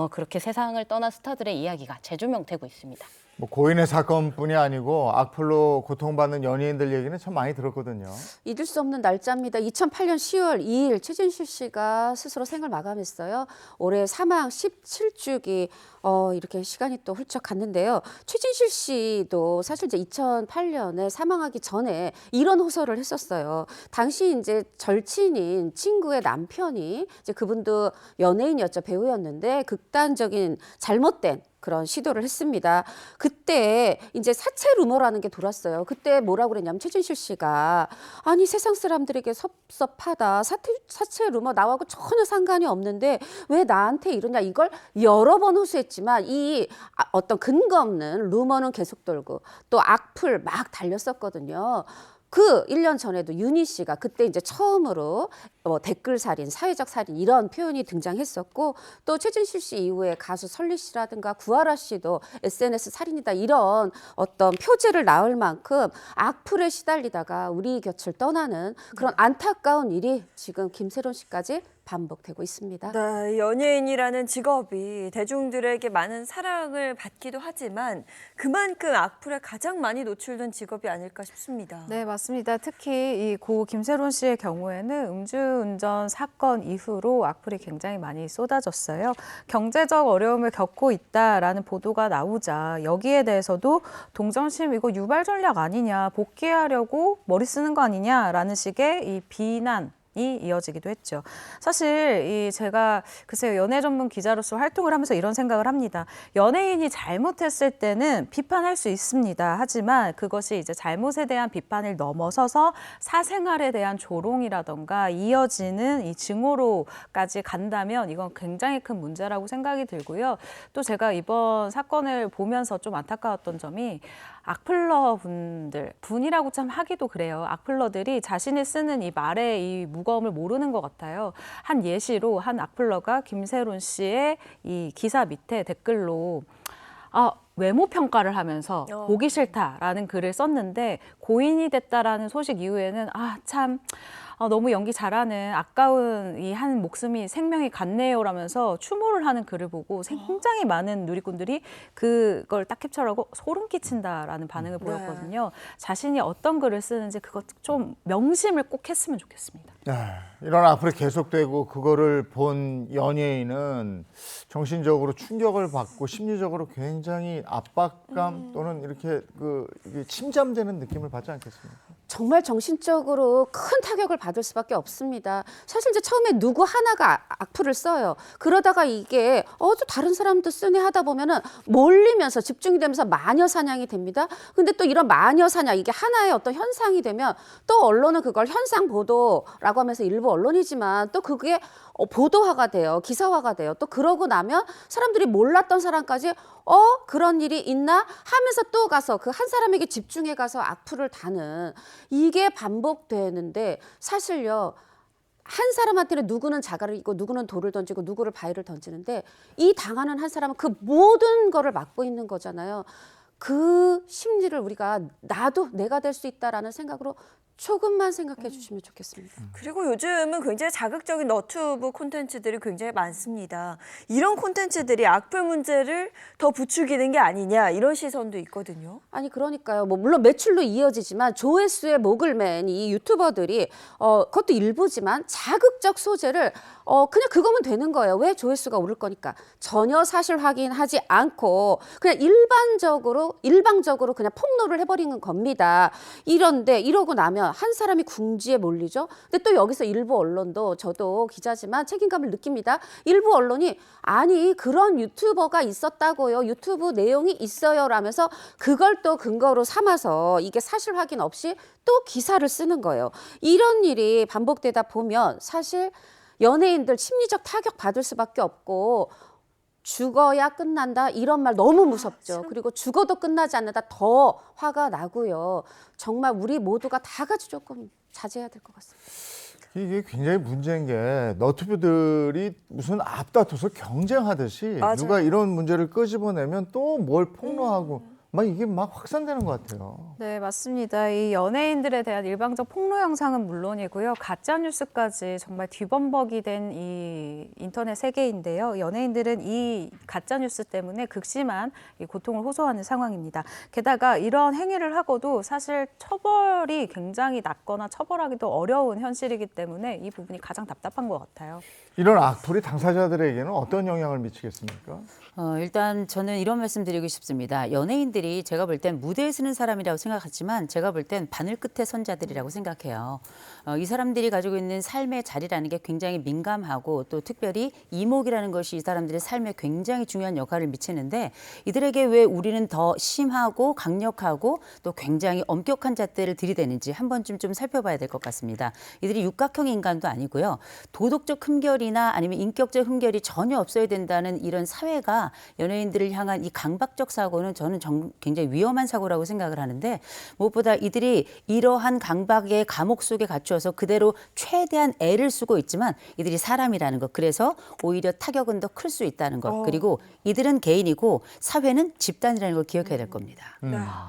그렇게 세상을 떠난 스타들의 이야기가 재조명되고 있습니다. 뭐 고인의 사건뿐이 아니고 악플로 고통받는 연예인들 얘기는 참 많이 들었거든요. 잊을 수 없는 날짜입니다. 2008년 10월 2일 최진실 씨가 스스로 생을 마감했어요. 올해 사망 17주기 이렇게 시간이 또 훌쩍 갔는데요. 최진실 씨도 사실 이제 2008년에 사망하기 전에 이런 호소를 했었어요. 당시 이제 절친인 친구의 남편이 이제 그분도 연예인이었죠. 배우였는데 극단적인 잘못된 그런 시도를 했습니다. 그때 이제 사체 루머라는 게 돌았어요. 그때 뭐라고 그랬냐면 최진실 씨가 아니 세상 사람들에게 섭섭하다. 사체 루머 나하고 전혀 상관이 없는데 왜 나한테 이러냐. 이걸 여러 번 호소했지만 이 어떤 근거 없는 루머는 계속 돌고 또 악플 막 달렸었거든요. 그 1년 전에도 윤희 씨가 그때 이제 처음으로 댓글 살인, 사회적 살인 이런 표현이 등장했었고 또 최진실 씨 이후에 가수 설리 씨라든가 구하라 씨도 SNS 살인이다 이런 어떤 표제를 낳을 만큼 악플에 시달리다가 우리 곁을 떠나는 그런 안타까운 일이 지금 김세론 씨까지 반복되고 있습니다. 네, 연예인이라는 직업이 대중들에게 많은 사랑을 받기도 하지만 그만큼 악플에 가장 많이 노출된 직업이 아닐까 싶습니다. 네, 맞습니다. 특히 이 고 김세론 씨의 경우에는 음주운전 사건 이후로 악플이 굉장히 많이 쏟아졌어요. 경제적 어려움을 겪고 있다라는 보도가 나오자 여기에 대해서도 동정심 이거 유발 전략 아니냐, 복귀하려고 머리 쓰는 거 아니냐라는 식의 이 비난 이 이어지기도 했죠. 사실 제가 글쎄요 연예 전문 기자로서 활동을 하면서 이런 생각을 합니다. 연예인이 잘못했을 때는 비판할 수 있습니다. 하지만 그것이 이제 잘못에 대한 비판을 넘어서서 사생활에 대한 조롱이라던가 이어지는 이 증오로까지 간다면 이건 굉장히 큰 문제라고 생각이 들고요. 또 제가 이번 사건을 보면서 좀 안타까웠던 점이 악플러 분이라고 참 하기도 그래요. 악플러들이 자신이 쓰는 이 말의 이 무거움을 모르는 것 같아요. 한 예시로 한 악플러가 김세론 씨의 이 기사 밑에 댓글로 외모 평가를 하면서 보기 싫다라는 글을 썼는데 고인이 됐다라는 소식 이후에는 참 너무 연기 잘하는 아까운 이 한 목숨이 생명이 같네요라면서 추모를 하는 글을 보고 굉장히 많은 누리꾼들이 그걸 딱 캡처하고 소름 끼친다라는 반응을 보였거든요. 자신이 어떤 글을 쓰는지 그것 좀 명심을 꼭 했으면 좋겠습니다. 네, 이런 악플이 계속되고 그거를 본 연예인은 정신적으로 충격을 받고 심리적으로 굉장히 압박감 또는 이렇게 이게 침잠되는 느낌을 받지 않겠습니까? 정말 정신적으로 큰 타격을 받을 수밖에 없습니다. 사실 이제 처음에 누구 하나가 악플을 써요. 그러다가 이게 또 다른 사람도 쓰네 하다 보면은 몰리면서 집중이 되면서 마녀 사냥이 됩니다. 근데 또 이런 마녀 사냥 이게 하나의 어떤 현상이 되면 또 언론은 그걸 현상 보도라고 하면서 일부 언론이지만 또 그게 보도화가 돼요. 기사화가 돼요. 또 그러고 나면 사람들이 몰랐던 사람까지 그런 일이 있나 하면서 또 가서 그 한 사람에게 집중해 가서 악플을 다는 이게 반복되는데 사실요. 한 사람한테는 누구는 자갈을 잇고 누구는 돌을 던지고 누구를 바위를 던지는데 이 당하는 한 사람은 그 모든 거를 맡고 있는 거잖아요. 그 심리를 우리가 나도 내가 될 수 있다라는 생각으로 조금만 생각해 주시면 좋겠습니다. 그리고 요즘은 굉장히 자극적인 너튜브 콘텐츠들이 굉장히 많습니다. 이런 콘텐츠들이 악플 문제를 더 부추기는 게 아니냐 이런 시선도 있거든요. 아니 그러니까요. 뭐 물론 매출로 이어지지만 조회수에 목을 맨 이 유튜버들이 그것도 일부지만 자극적 소재를 그냥 그거면 되는 거예요. 왜? 조회수가 오를 거니까. 전혀 사실 확인하지 않고 그냥 일방적으로 그냥 폭로를 해버리는 겁니다. 이런데 이러고 나면 한 사람이 궁지에 몰리죠. 근데 또 여기서 일부 언론도 저도 기자지만 책임감을 느낍니다. 일부 언론이 아니 그런 유튜버가 있었다고요. 유튜브 내용이 있어요 라면서 그걸 또 근거로 삼아서 이게 사실 확인 없이 또 기사를 쓰는 거예요. 이런 일이 반복되다 보면 사실 연예인들 심리적 타격 받을 수밖에 없고 죽어야 끝난다 이런 말 너무 무섭죠. 그리고 죽어도 끝나지 않는다 더 화가 나고요. 정말 우리 모두가 다 같이 조금 자제해야 될 것 같습니다. 이게 굉장히 문제인 게 너튜브들이 무슨 앞다퉈서 경쟁하듯이 맞아요. 누가 이런 문제를 끄집어내면 또 뭘 폭로하고 막 이게 막 확산되는 것 같아요. 네, 맞습니다. 이 연예인들에 대한 일방적 폭로 영상은 물론이고요. 가짜 뉴스까지 정말 뒤범벅이 된 이 인터넷 세계인데요. 연예인들은 이 가짜 뉴스 때문에 극심한 이 고통을 호소하는 상황입니다. 게다가 이런 행위를 하고도 사실 처벌이 굉장히 낮거나 처벌하기도 어려운 현실이기 때문에 이 부분이 가장 답답한 것 같아요. 이런 악플이 당사자들에게는 어떤 영향을 미치겠습니까? 일단 저는 이런 말씀 드리고 싶습니다. 연예인들이 제가 볼 땐 무대에 서는 사람이라고 생각하지만 제가 볼 땐 바늘 끝에 선 자들이라고 생각해요. 이 사람들이 가지고 있는 삶의 자리라는 게 굉장히 민감하고 또 특별히 이목이라는 것이 이 사람들의 삶에 굉장히 중요한 역할을 미치는데 이들에게 왜 우리는 더 심하고 강력하고 또 굉장히 엄격한 잣대를 들이대는지 한 번쯤 좀 살펴봐야 될 것 같습니다. 이들이 육각형 인간도 아니고요. 도덕적 흠결이나 아니면 인격적 흠결이 전혀 없어야 된다는 이런 사회가 연예인들을 향한 이 강박적 사고는 저는 굉장히 위험한 사고라고 생각을 하는데 무엇보다 이들이 이러한 강박의 감옥 속에 갇혀서 그대로 최대한 애를 쓰고 있지만 이들이 사람이라는 것 그래서 오히려 타격은 더 클 수 있다는 것 그리고 이들은 개인이고 사회는 집단이라는 걸 기억해야 될 겁니다.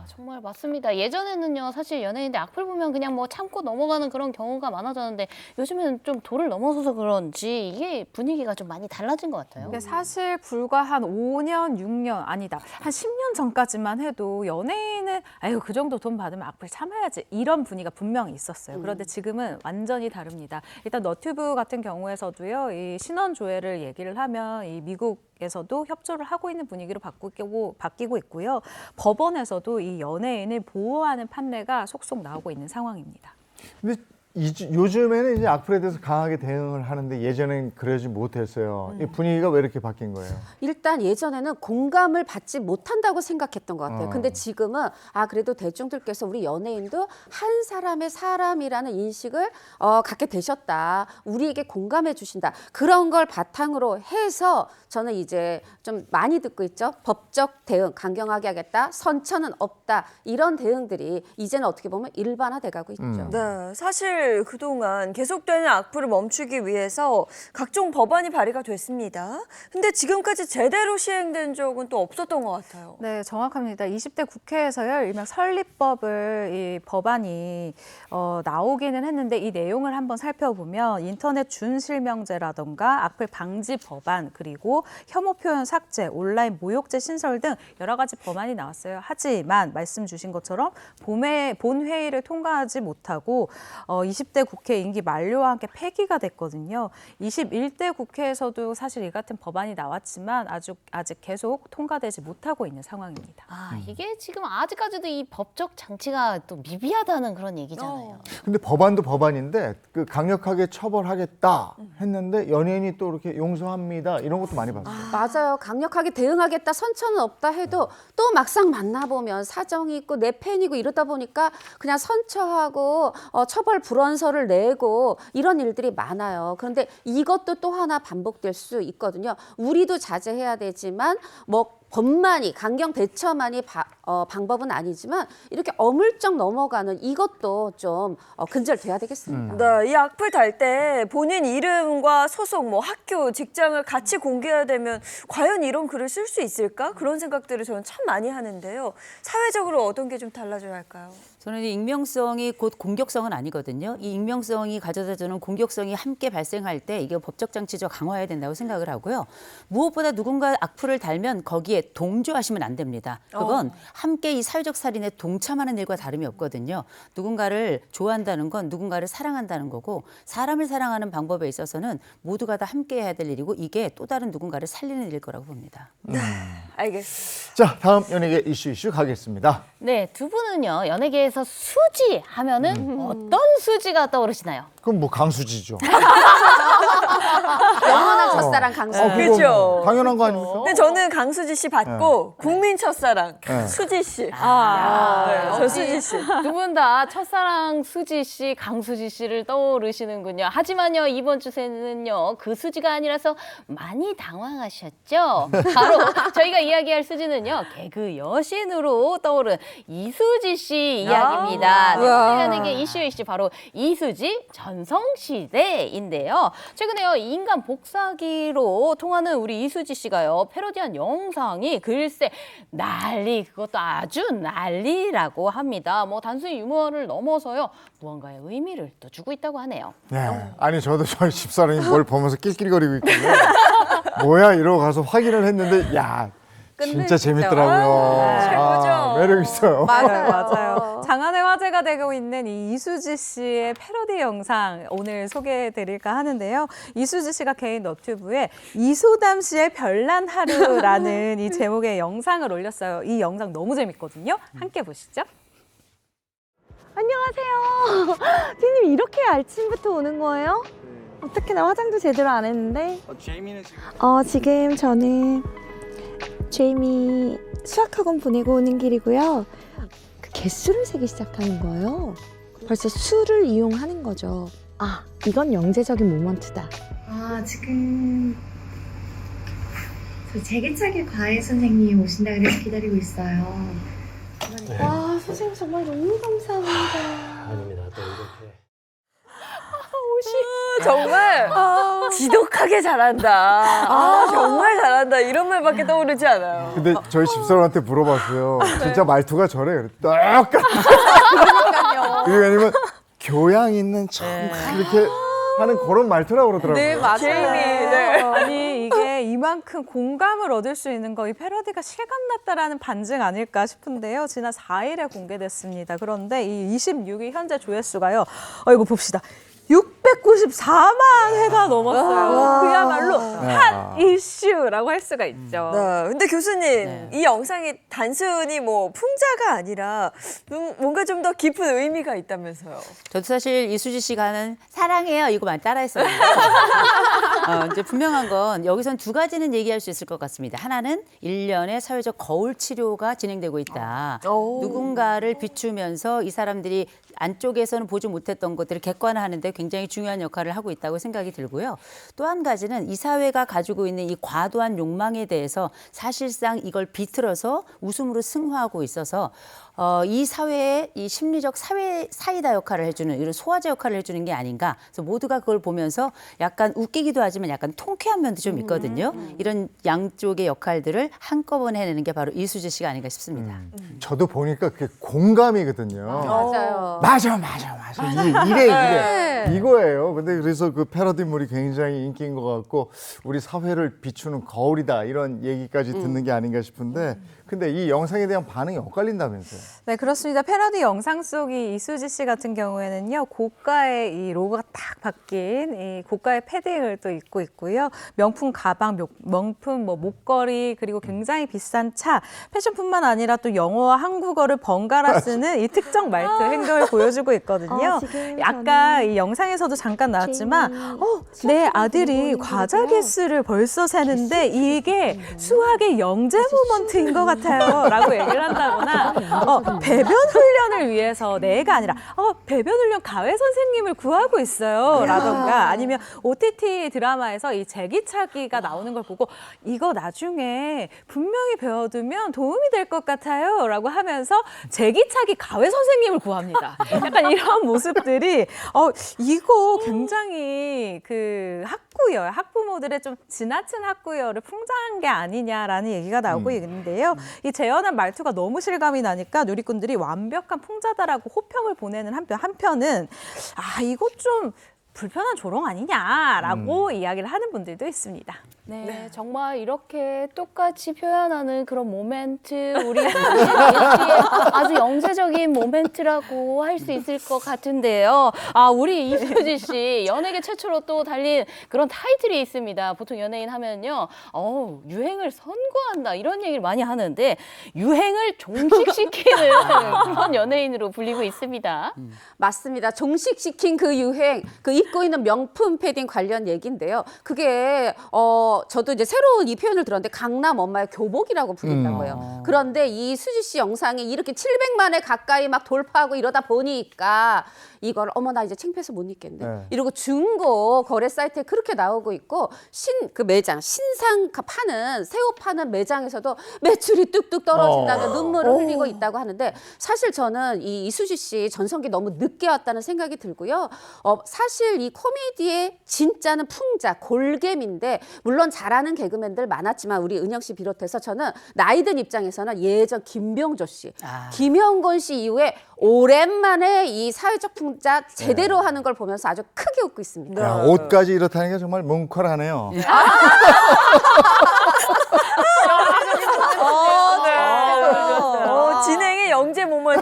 정말 맞습니다. 예전에는요, 사실 연예인들 악플 보면 그냥 뭐 참고 넘어가는 그런 경우가 많아졌는데 요즘에는 좀 도를 넘어서서 그런지 이게 분위기가 좀 많이 달라진 것 같아요. 근데 사실 불과 한 5년, 6년 아니다. 한 10년 전까지만 해도 연예인은 아유 그 정도 돈 받으면 악플 참아야지 이런 분위기가 분명히 있었어요. 그런데 지금은 완전히 다릅니다. 일단 너튜브 같은 경우에서도요. 이 신원 조회를 얘기를 하면 이 미국에서도 협조를 하고 있는 분위기로 바뀌고 있고요. 법원에서도 이 연예인을 보호하는 판례가 속속 나오고 있는 상황입니다. 근데 요즘에는 이제 악플에 대해서 강하게 대응을 하는데 예전엔 그러지 못했어요. 이 분위기가 왜 이렇게 바뀐 거예요? 일단 예전에는 공감을 받지 못한다고 생각했던 것 같아요. 근데 지금은 그래도 대중들께서 우리 연예인도 한 사람의 사람이라는 인식을 갖게 되셨다. 우리에게 공감해 주신다. 그런 걸 바탕으로 해서 저는 이제 좀 많이 듣고 있죠. 법적 대응 강경하게 하겠다. 선처는 없다. 이런 대응들이 이제는 어떻게 보면 일반화돼 가고 있죠. 네, 사실 그동안 계속되는 악플을 멈추기 위해서 각종 법안이 발의가 됐습니다. 근데 지금까지 제대로 시행된 적은 또 없었던 것 같아요. 네, 정확합니다. 20대 국회에서요, 일명 설립법을 이 법안이 나오기는 했는데 이 내용을 한번 살펴보면 인터넷 준실명제라던가 악플 방지 법안 그리고 혐오 표현 삭제, 온라인 모욕죄 신설 등 여러 가지 법안이 나왔어요. 하지만 말씀 주신 것처럼 본 회의를 통과하지 못하고 20대 국회 임기 만료와 함께 폐기가 됐거든요. 21대 국회에서도 사실 이 같은 법안이 나왔지만 아직 계속 통과되지 못하고 있는 상황입니다. 이게 지금 아직까지도 이 법적 장치가 또 미비하다는 그런 얘기잖아요. 근데 법안도 법안인데 그 강력하게 처벌하겠다 했는데 연예인이 또 이렇게 용서합니다 이런 것도 많이 봤어요. 맞아요. 강력하게 대응하겠다, 선처는 없다 해도 또 막상 만나보면 사정이 있고 내 팬이고 이러다 보니까 그냥 선처하고 처벌 불원서를 내고 이런 일들이 많아요. 그런데 이것도 또 하나 반복될 수 있거든요. 우리도 자제해야 되지만 뭐 법만이 강경 대처만이 방법은 아니지만 이렇게 어물쩍 넘어가는 이것도 좀 근절돼야 되겠습니다. 네, 이 악플 달 때 본인 이름과 소속, 뭐 학교, 직장을 같이 공개해야 되면 과연 이런 글을 쓸 수 있을까? 그런 생각들을 저는 참 많이 하는데요. 사회적으로 어떤 게 좀 달라져야 할까요? 저는 이 익명성이 곧 공격성은 아니거든요. 이 익명성이 가져다주는 공격성이 함께 발생할 때 이게 법적 장치적 강화해야 된다고 생각을 하고요. 무엇보다 누군가 악플을 달면 거기에 동조하시면 안 됩니다. 그건 함께 이 사회적 살인에 동참하는 일과 다름이 없거든요. 누군가를 좋아한다는 건 누군가를 사랑한다는 거고 사람을 사랑하는 방법에 있어서는 모두가 다 함께 해야 될 일이고 이게 또 다른 누군가를 살리는 일일 거라고 봅니다. 알겠습니다. 자, 다음 연예계 이슈 가겠습니다. 네, 두 분은요 연예계에서 수지 하면은 어떤 수지가 떠오르시나요? 그럼 뭐 강수지죠. 영원한 첫사랑 강수. 그렇죠. 당연한 거 아닙니까? 근데 저는 강수지 씨 받고 국민 첫사랑 수지 씨. 네, 저 수지 씨. 두 분 다 첫사랑 수지 씨, 강수지 씨를 떠오르시는군요. 하지만요 이번 주제는요 그 수지가 아니라서 많이 당황하셨죠? 바로 저희가 이야기할 수지는요 개그 여신으로 떠오른 이수지 씨 이야기입니다. 네, 연예계 이슈 바로 이수지 전성시대인데요. 최근에요 인간 복사기로 통하는 우리 이수지 씨가요 패러디한 영상이 글쎄 난리, 그것도 아주 난리라고 합니다. 뭐 단순히 유머를 넘어서요 무언가의 의미를 또 주고 있다고 하네요. 네. 아니 저도 저희 집사람이 뭘 보면서 낄낄거리고 있거든요. 뭐야 이러고 가서 확인을 했는데 야 진짜 재밌더라고요. 최고죠. 매력 있어요. 맞아요. 장안의 화제가 되고 있는 이 이수지 씨의 패러디 영상 오늘 소개해드릴까 하는데요. 이수지 씨가 개인 너튜브에 이소담 씨의 별난 하루라는 이 제목의 영상을 올렸어요. 이 영상 너무 재밌거든요. 함께 보시죠. 안녕하세요. 피디님 이렇게 아침부터 오는 거예요? 어떻게 나 화장도 제대로 안 했는데? 제이미는 지금? 지금 저는 제이미 수학학원 보내고 오는 길이고요. 그 개수를 세기 시작하는 거예요. 벌써 수를 이용하는 거죠. 아, 이건 영재적인 모먼트다. 지금 저 제기차기 과외 선생님 오신다 그래서 기다리고 있어요. 와, 선생님 정말 너무 감사합니다. 아닙니다. 또 이렇게. 정말 지독하게 잘한다. 정말 잘한다. 이런 말밖에 떠오르지 않아요. 근데 저희 집사람한테 물어봤어요. 진짜 말투가 저래. 똑같아. 그게 왜냐면 교양 있는 참 이렇게 하는 그런 말투라고 그러더라고요. 네, 맞아요. 제이미, 네. 아니, 이게 이만큼 공감을 얻을 수 있는 거, 이 패러디가 실감났다라는 반증 아닐까 싶은데요. 지난 4일에 공개됐습니다. 그런데 이 26일 현재 조회수가요. 이거 봅시다. 694만 회가 넘었어요. 그야말로 핫 이슈라고 할 수가 있죠. 네, 근데 교수님, 이 영상이 단순히 뭐 풍자가 아니라 뭔가 좀 더 깊은 의미가 있다면서요. 저도 사실 이수지 씨가 하는 사랑해요 이거만 따라했었는데 이제 분명한 건 여기선 두 가지는 얘기할 수 있을 것 같습니다. 하나는 일련의 사회적 거울 치료가 진행되고 있다. 누군가를 비추면서 이 사람들이 안쪽에서는 보지 못했던 것들을 객관화하는데 굉장히 중요한 역할을 하고 있다고 생각이 들고요. 또 한 가지는 이 사회가 가지고 있는 이 과도한 욕망에 대해서 사실상 이걸 비틀어서 웃음으로 승화하고 있어서 이 사회의 이 심리적 사이다 역할을 해주는 이런 소화제 역할을 해주는 게 아닌가. 그래서 모두가 그걸 보면서 약간 웃기기도 하지만 약간 통쾌한 면도 좀 있거든요. 이런 양쪽의 역할들을 한꺼번에 해내는 게 바로 이수지 씨가 아닌가 싶습니다. 저도 보니까 그게 공감이거든요. 맞아요. 맞아. 이래. 이거예요. 근데 그래서 그 패러디물이 굉장히 인기인 것 같고 우리 사회를 비추는 거울이다 이런 얘기까지 듣는 게 아닌가 싶은데 근데 이 영상에 대한 반응이 엇갈린다면서요. 네, 그렇습니다. 패러디 영상 속 이 이수지 씨 같은 경우에는요, 고가의 이 로고가 딱 박힌 이 고가의 패딩을 또 입고 있고요. 명품 가방, 명품 뭐 목걸이, 그리고 굉장히 비싼 차, 패션뿐만 아니라 또 영어와 한국어를 번갈아 쓰는 이 특정 말투 행동을 보여주고 있거든요. 아까 이 영상에서도 잠깐 나왔지만 내 아들이 과자 개수를 벌써 세는데 이게 수학의 영재 모먼트인 것 같아요 라고 얘기를 한다거나 배변 훈련을 위해서 내가 아니라 배변 훈련 가외 선생님을 구하고 있어요 라던가 아니면 OTT 드라마에서 이 제기차기가 나오는 걸 보고 이거 나중에 분명히 배워두면 도움이 될 것 같아요 라고 하면서 제기차기 가외 선생님을 구합니다. 약간 이런 모습들이 이거 굉장히 그 학부모들의 좀 지나친 학구열을 풍자한 게 아니냐라는 얘기가 나오고 있는데요. 이 재현한 말투가 너무 실감이 나니까 누리꾼들이 완벽한 풍자다라고 호평을 보내는 한편은 이거 좀 불편한 조롱 아니냐라고 이야기를 하는 분들도 있습니다. 네, 정말 이렇게 똑같이 표현하는 그런 모멘트, 우리 이슈의 아주 영재적인 모멘트라고 할 수 있을 것 같은데요. 우리 이수지 씨, 연예계 최초로 또 달린 그런 타이틀이 있습니다. 보통 연예인 하면요, 유행을 선구한다 이런 얘기를 많이 하는데 유행을 종식시키는 그런 연예인으로 불리고 있습니다. 맞습니다. 종식시킨 그 유행, 그 입고 있는 명품 패딩 관련 얘기인데요. 그게 저도 이제 새로운 이 표현을 들었는데 강남 엄마의 교복이라고 불린다고 해요. 그런데 이 수지 씨 영상이 이렇게 700만에 가까이 막 돌파하고 이러다 보니까 이걸 나 이제 창피해서 못 입겠네. 이러고 중고 거래 사이트에 그렇게 나오고 있고 그 매장 신상 파는 새 옷 파는 매장에서도 매출이 뚝뚝 떨어진다며 눈물을 흘리고 있다고 하는데 사실 저는 이 이수지 씨 전성기 너무 늦게 왔다는 생각이 들고요. 사실 이 코미디의 진짜는 풍자 골겜인데 물론 잘하는 개그맨들 많았지만 우리 은영 씨 비롯해서 저는 나이 든 입장에서는 예전 김병조 씨, 김영건 씨 이후에 오랜만에 이 사회적 풍자 제대로 하는 걸 보면서 아주 크게 웃고 있습니다. 야, 옷까지 이렇다는 게 정말 뭉클하네요. 진행의 영재 모먼트.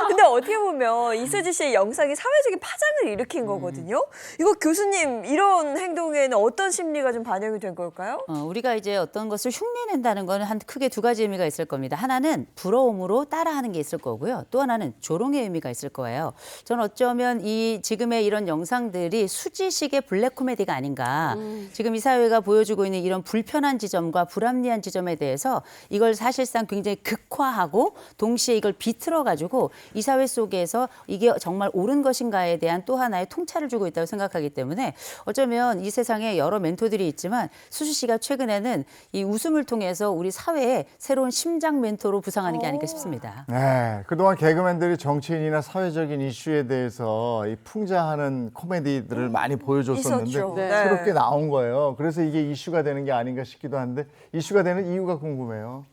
근데 어떻게 보면 이수지 씨의 영상이 사회적인 파장을 일으킨 거거든요. 이거 교수님 이런 행동에는 어떤 심리가 좀 반영이 된 걸까요? 우리가 이제 어떤 것을 흉내낸다는 거는 크게 두 가지 의미가 있을 겁니다. 하나는 부러움으로 따라하는 게 있을 거고요. 또 하나는 조롱의 의미가 있을 거예요. 저는 어쩌면 이 지금의 이런 영상들이 수지식의 블랙 코미디가 아닌가. 지금 이 사회가 보여주고 있는 이런 불편한 지점과 불합리한 지점에 대해서 이걸 사실상 굉장히 극화하고 동시에 이걸 비틀어가지고 이 사회 속에서 이게 정말 옳은 것인가에 대한 또 하나의 통찰을 주고 있다고 생각하기 때문에 어쩌면 이 세상에 여러 멘토들이 있지만 수지 씨가 최근에는 이 웃음을 통해서 우리 사회에 새로운 심장 멘토로 부상하는 게 아닐까 싶습니다. 네, 그동안 개그맨들이 정치인이나 사회적인 이슈에 대해서 이 풍자하는 코미디들을 많이 보여줬었는데 있었죠. 네. 새롭게 나온 거예요. 그래서 이게 이슈가 되는 게 아닌가 싶기도 한데 이슈가 되는 이유가 궁금해요.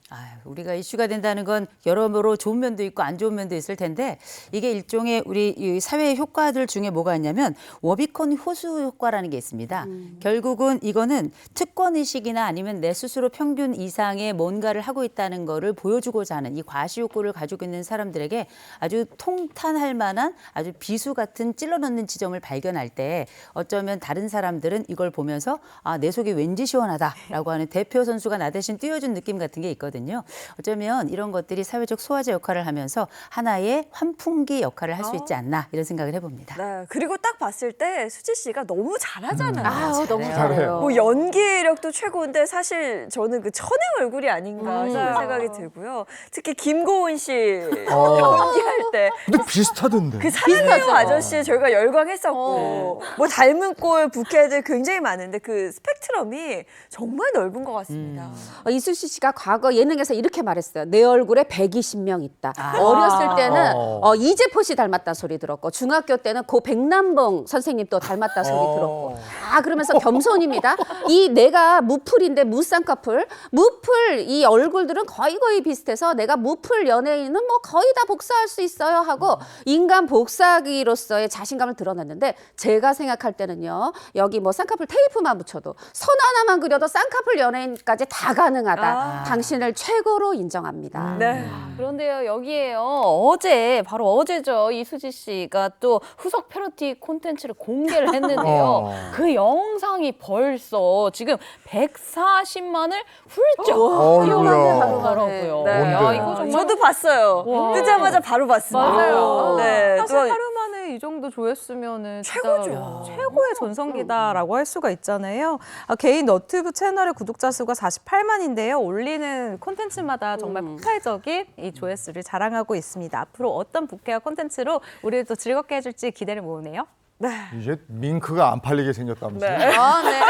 우리가 이슈가 된다는 건 여러모로 좋은 면도 있고 안 좋은 면도 있을 텐데 이게 일종의 우리 이 사회의 효과들 중에 뭐가 있냐면 워비콘 호수 효과라는 게 있습니다. 결국은 이거는 특권의식이나 아니면 내 스스로 평균 이상의 뭔가를 하고 있다는 거를 보여주고자 하는 이 과시욕구를 가지고 있는 사람들에게 아주 통탄할 만한 아주 비수 같은 찔러넣는 지점을 발견할 때 어쩌면 다른 사람들은 이걸 보면서 내 속이 왠지 시원하다라고 하는 대표 선수가 나 대신 뛰어준 느낌 같은 게 있거든요. 어쩌면 이런 것들이 사회적 소화제 역할을 하면서 하나의 환풍기 역할을 할 수 있지 않나 이런 생각을 해봅니다. 네, 그리고 딱 봤을 때 수지 씨가 너무 잘하잖아요. 너무 잘해요. 뭐 연기력도 최고인데 사실 저는 그 천의 얼굴이 아닌가 싶은 생각이 들고요. 특히 김고은 씨 연기할 때 근데 비슷하던데. 그 사랑해요 아저씨 저희가 열광했었고 뭐 닮은 꼴 부캐들 굉장히 많은데 그 스펙트럼이 정말 넓은 것 같습니다. 이수지 씨가 과거 예능에서 이렇게 말했어요. 내 얼굴에 120명 있다. 어렸을 때는 이재포 씨 닮았다 소리 들었고 중학교 때는 고 백남봉 선생님 또 닮았다 소리 들었고 그러면서 겸손입니다. 이 내가 무풀인데 무쌍꺼풀 무풀 이 얼굴들은 거의 비슷해서 내가 무풀 연예인은 뭐 거의 다 복사할 수 있어요 하고 인간 복사기로서의 자신감을 드러냈는데 제가 생각할 때는요. 여기 뭐 쌍꺼풀 테이프만 붙여도 선 하나만 그려도 쌍꺼풀 연예인까지 다 가능하다. 당신을 최고로 인정합니다. 네. 그런데요, 여기에요. 바로 어제죠. 이수지 씨가 또 후속 패러디 콘텐츠를 공개를 했는데요. 그 영상이 벌써 지금 140만을 훌쩍 뛰어가더라고요. 네. 야, 이거 정말 저도 봤어요. 뜨자마자 바로 봤습니다. 맞아요. 네. 사실 하루 만에 이 정도 조회수면은 최고죠. 진짜 최고의 전성기다라고 할 수가 있잖아요. 개인 너튜브 채널의 구독자 수가 48만인데요. 올리는 콘텐츠마다 정말 폭발적인 이 조회수를 자랑하고 있습니다. 앞으로 어떤 부캐와 콘텐츠로 우리를 또 즐겁게 해줄지 기대를 모으네요. 이제 밍크가 안 팔리게 생겼다면서요? 네.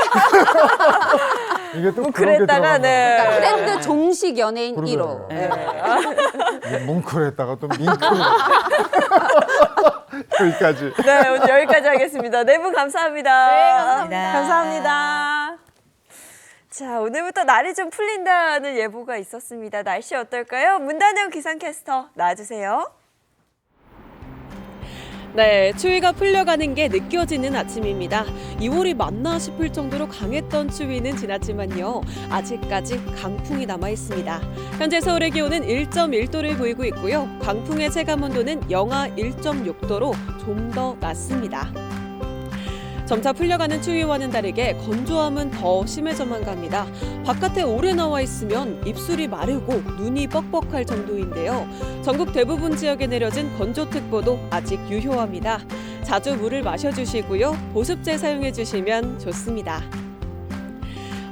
이게 또 뭉클했다가 네. 그러니까 트렌드 종식 연예인 그러게. 1호. 뭉클했다가 또 밍크로 여기까지. 네, 오늘 여기까지 하겠습니다. 네 분 감사합니다. 네, 감사합니다. 감사합니다. 자, 오늘부터 날이 좀 풀린다는 예보가 있었습니다. 날씨 어떨까요? 문단영 기상캐스터 나와주세요. 네, 추위가 풀려가는 게 느껴지는 아침입니다. 2월이 맞나 싶을 정도로 강했던 추위는 지났지만요. 아직까지 강풍이 남아 있습니다. 현재 서울의 기온은 1.1도를 보이고 있고요. 강풍의 체감 온도는 영하 1.6도로 좀 더 낮습니다. 점차 풀려가는 추위와는 다르게 건조함은 더 심해져만 갑니다. 바깥에 오래 나와 있으면 입술이 마르고 눈이 뻑뻑할 정도인데요. 전국 대부분 지역에 내려진 건조특보도 아직 유효합니다. 자주 물을 마셔주시고요. 보습제 사용해주시면 좋습니다.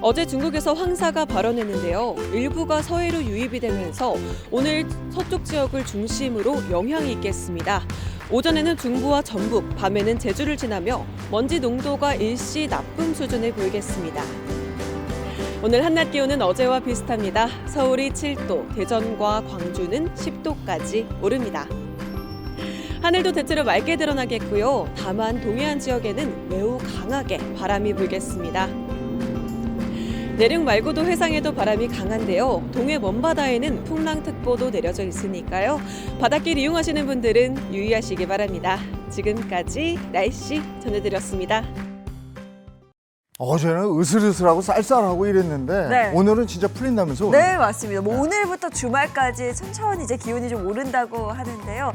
어제 중국에서 황사가 발원했는데요. 일부가 서해로 유입이 되면서 오늘 서쪽 지역을 중심으로 영향이 있겠습니다. 오전에는 중부와 전북, 밤에는 제주를 지나며 먼지 농도가 일시 나쁨 수준을 보이겠습니다. 오늘 한낮 기온은 어제와 비슷합니다. 서울이 7도, 대전과 광주는 10도까지 오릅니다. 하늘도 대체로 맑게 드러나겠고요. 다만 동해안 지역에는 매우 강하게 바람이 불겠습니다. 내륙 말고도 해상에도 바람이 강한데요. 동해 먼바다에는 풍랑특보도 내려져 있으니까요. 바닷길 이용하시는 분들은 유의하시기 바랍니다. 지금까지 날씨 전해드렸습니다. 어제는 으슬으슬하고 쌀쌀하고 이랬는데 네. 오늘은 진짜 풀린다면서? 네, 맞습니다. 뭐 오늘부터 주말까지 천천히 이제 기온이 좀 오른다고 하는데요.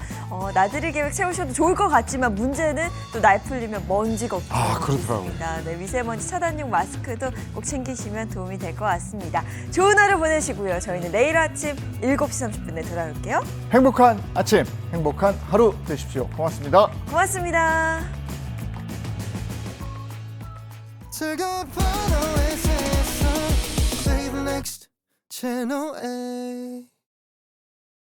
나들이 계획 세우셔도 좋을 것 같지만 문제는 또 날 풀리면 먼지 걱정. 그렇더라고요. 네, 미세먼지 차단용 마스크도 꼭 챙기시면 도움이 될 것 같습니다. 좋은 하루 보내시고요. 저희는 내일 아침 7시 30분에 돌아올게요. 행복한 아침, 행복한 하루 되십시오. 고맙습니다. 고맙습니다. 즐거운 바다에서 Save the next channel